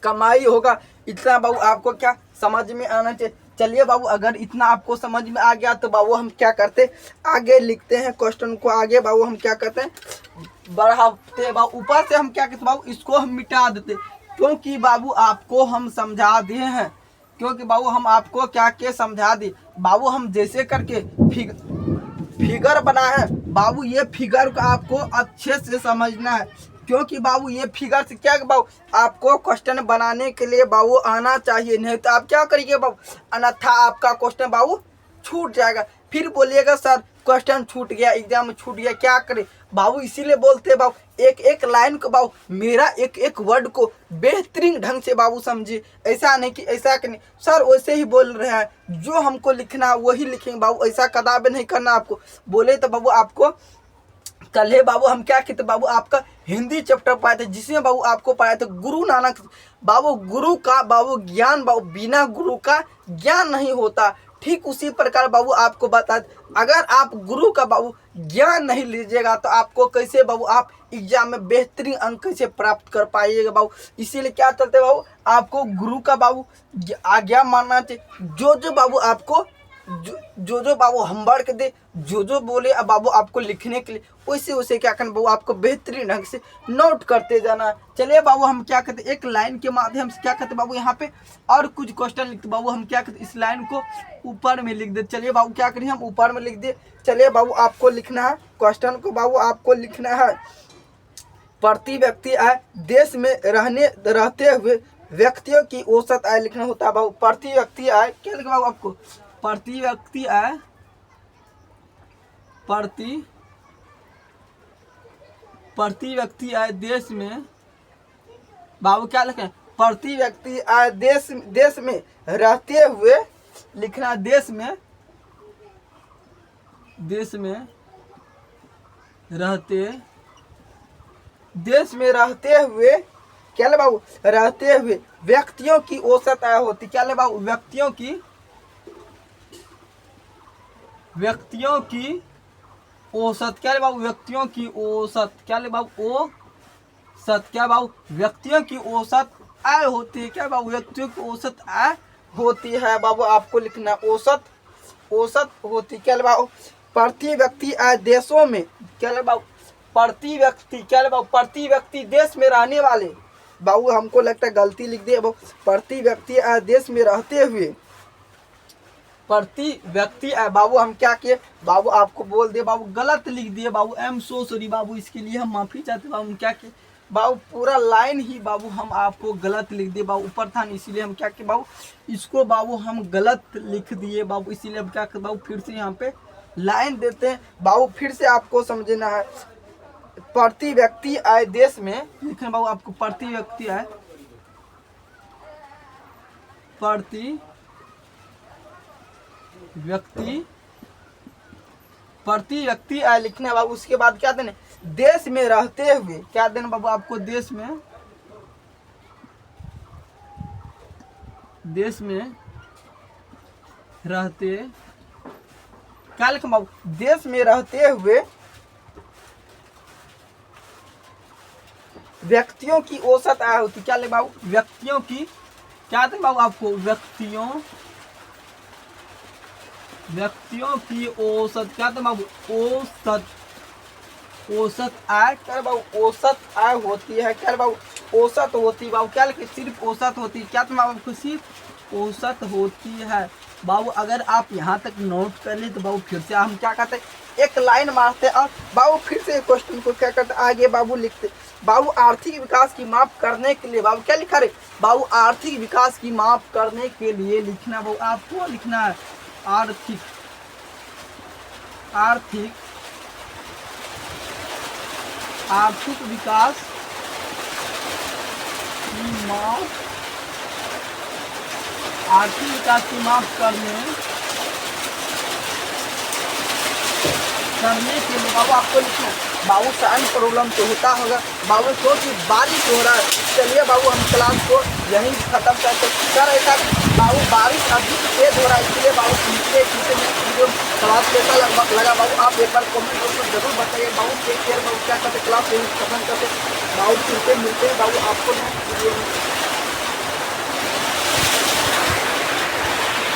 कमाई होगा। इतना बाबू आपको क्या समझ में आना चाहिए। चलिए बाबू अगर इतना आपको समझ में आ गया तो बाबू हम क्या करते आगे लिखते हैं क्वेश्चन को। आगे बाबू हम क्या करते हैं बढ़ाते बाबू, ऊपर से हम क्या करते बाबू इसको हम मिटा देते, क्योंकि बाबू आपको हम समझा दिए हैं। क्योंकि बाबू हम आपको क्या क्या समझा दिए बाबू, हम जैसे करके फिगर बना है बाबू, ये फिगर को आपको अच्छे से समझना है। क्योंकि बाबू ये फिगर से क्या बाबू आपको क्वेश्चन बनाने के लिए बाबू आना चाहिए, नहीं तो आप क्या करिए बाबू, अन्यथा आपका क्वेश्चन बाबू छूट जाएगा। फिर बोलिएगा सर क्वेश्चन छूट गया, एग्जाम में छूट गया, क्या करें बाबू। इसीलिए बोलते हैं बाबू एक एक लाइन को बाबू, मेरा एक एक वर्ड को बेहतरीन ढंग से बाबू समझिए। ऐसा नहीं कि ऐसा कि नहीं सर वैसे ही बोल रहे हैं, जो हमको लिखना है वही लिखेंगे बाबू, ऐसा कदापि नहीं करना आपको। बोले तो बाबू आपको कल है बाबू हम क्या कहते बाबू आपका हिंदी चैप्टर पढ़ाए थे, जिसमें बाबू आपको पढ़ाए थे गुरु नानक बाबू। गुरु का बाबू ज्ञान बाबू, बिना गुरु का ज्ञान नहीं होता। ठीक उसी प्रकार बाबू आपको बता, अगर आप गुरु का बाबू ज्ञान नहीं लीजिएगा तो आपको कैसे बाबू आप एग्जाम में बेहतरीन अंक कैसे प्राप्त कर पाइएगा बाबू। इसीलिए क्या चलते बाबू आपको गुरु का बाबू आज्ञा मानना चाहिए। जो बाबू आपको जो बाबू होमवर्क दे, जो बोले अब बाबू आपको लिखने के लिए, वैसे क्या करना बाबू आपको बेहतरीन ढंग से नोट करते जाना। चलिए बाबू हम क्या करते एक लाइन के माध्यम से क्या करते बाबू यहाँ पे और कुछ क्वेश्चन लिखते बाबू। हम क्या करते इस लाइन को ऊपर में लिख दे। चलिए बाबू क्या करिए हम ऊपर में लिख दे। चलिए बाबू आपको लिखना है क्वेश्चन को, बाबू आपको लिखना है प्रति व्यक्ति आय देश में रहते हुए व्यक्तियों की औसत आय लिखना होता है बाबू। प्रति व्यक्ति आय क्या लिखा बाबू आपको, प्रति व्यक्ति आय, प्रति व्यक्ति आय देश में बाबू क्या लिखें, प्रति व्यक्ति आय देश में रहते हुए लिखना, देश में रहते हुए क्या ले बाबू रहते हुए व्यक्तियों की औसत आय होती, क्या ले बाबू व्यक्तियों की औसत, क्या ले बाबू व्यक्तियों की औसत, क्या ले बाबू औसत, क्या बाबू व्यक्तियों की औसत आय होती है, क्या बाबू व्यक्तियों की औसत आय होती है बाबू। आपको लिखना औसत होती, क्या ले बाबू प्रति व्यक्ति आय देशों में, क्या ले बाबू प्रति व्यक्ति, क्या ले बाबू प्रति व्यक्ति देश में रहने वाले बाबू, हमको लगता है गलती लिख दिए बाबू। प्रति व्यक्ति आय देश में रहते हुए प्रति व्यक्ति आय बाबू हम क्या किए बाबू आपको बोल दिए बाबू गलत लिख दिए बाबू, आई एम सो सॉरी बाबू, इसके लिए हम माफी चाहते बाबू। हम क्या किए बाबू पूरा लाइन ही बाबू हम आपको गलत लिख दिए बाबू, ऊपर था इसीलिए हम क्या किए बाबू इसको बाबू हम गलत लिख दिए बाबू। इसीलिए हम क्या किए बाबू फिर से यहाँ पे लाइन देते हैं बाबू, फिर से आपको समझना है। प्रति व्यक्ति आय देश में, लिखे बाबू आपको प्रति व्यक्ति आय, प्रति व्यक्ति आय लिखना है बाबू। उसके बाद क्या देना, देश में रहते हुए, क्या देना बाबू आपको, देश में रहते, क्या लिखना बाबू, देश में रहते हुए व्यक्तियों की औसत आय होती, क्या लिख बाबू, व्यक्तियों की, क्या देना बाबू आपको, व्यक्तियों की औसत, क्या देना बाबू, औसत आय, क्या बाबू, औसत आय होती है, क्या बाबू, औसत होती है बाबू, क्या लिखे, सिर्फ औसत होती है, क्या बाबू, सिर्फ औसत होती है बाबू। अगर आप यहाँ तक नोट कर ले तो बाबू फिर से हम क्या करते हैं, एक लाइन मारते हैं और बाबू फिर से क्वेश्चन को क्या करते, आगे बाबू लिखते बाबू। आर्थिक विकास की माप करने के लिए बाबू क्या लिखा रे बाबू, आर्थिक विकास की माप करने के लिए लिखना बाबू, आपको लिखना है आर्थिक विकास की माप, आर्थिक विकास की माप करने के लिए बाबू आपको लिखना है बाबू। साइन प्रॉब्लम तो होता होगा बाबू, क्योंकि बारिश हो रहा है। चलिए बाबू हम क्लास को यहीं खत्म करते कर ऐसा बाबू, बारिश अधिक तेज हो रहा है, इसलिए बाबू तीसरे वीडियो क्लास कैसा लगा बाबू, आप एक बार कमेंट करके जरूर बताइए बाबू। टेक केयर बाबू, क्या करते क्लास यहीं खत्म करते बाबू, फिर से मिलते हैं बाबू आपको वीडियो में।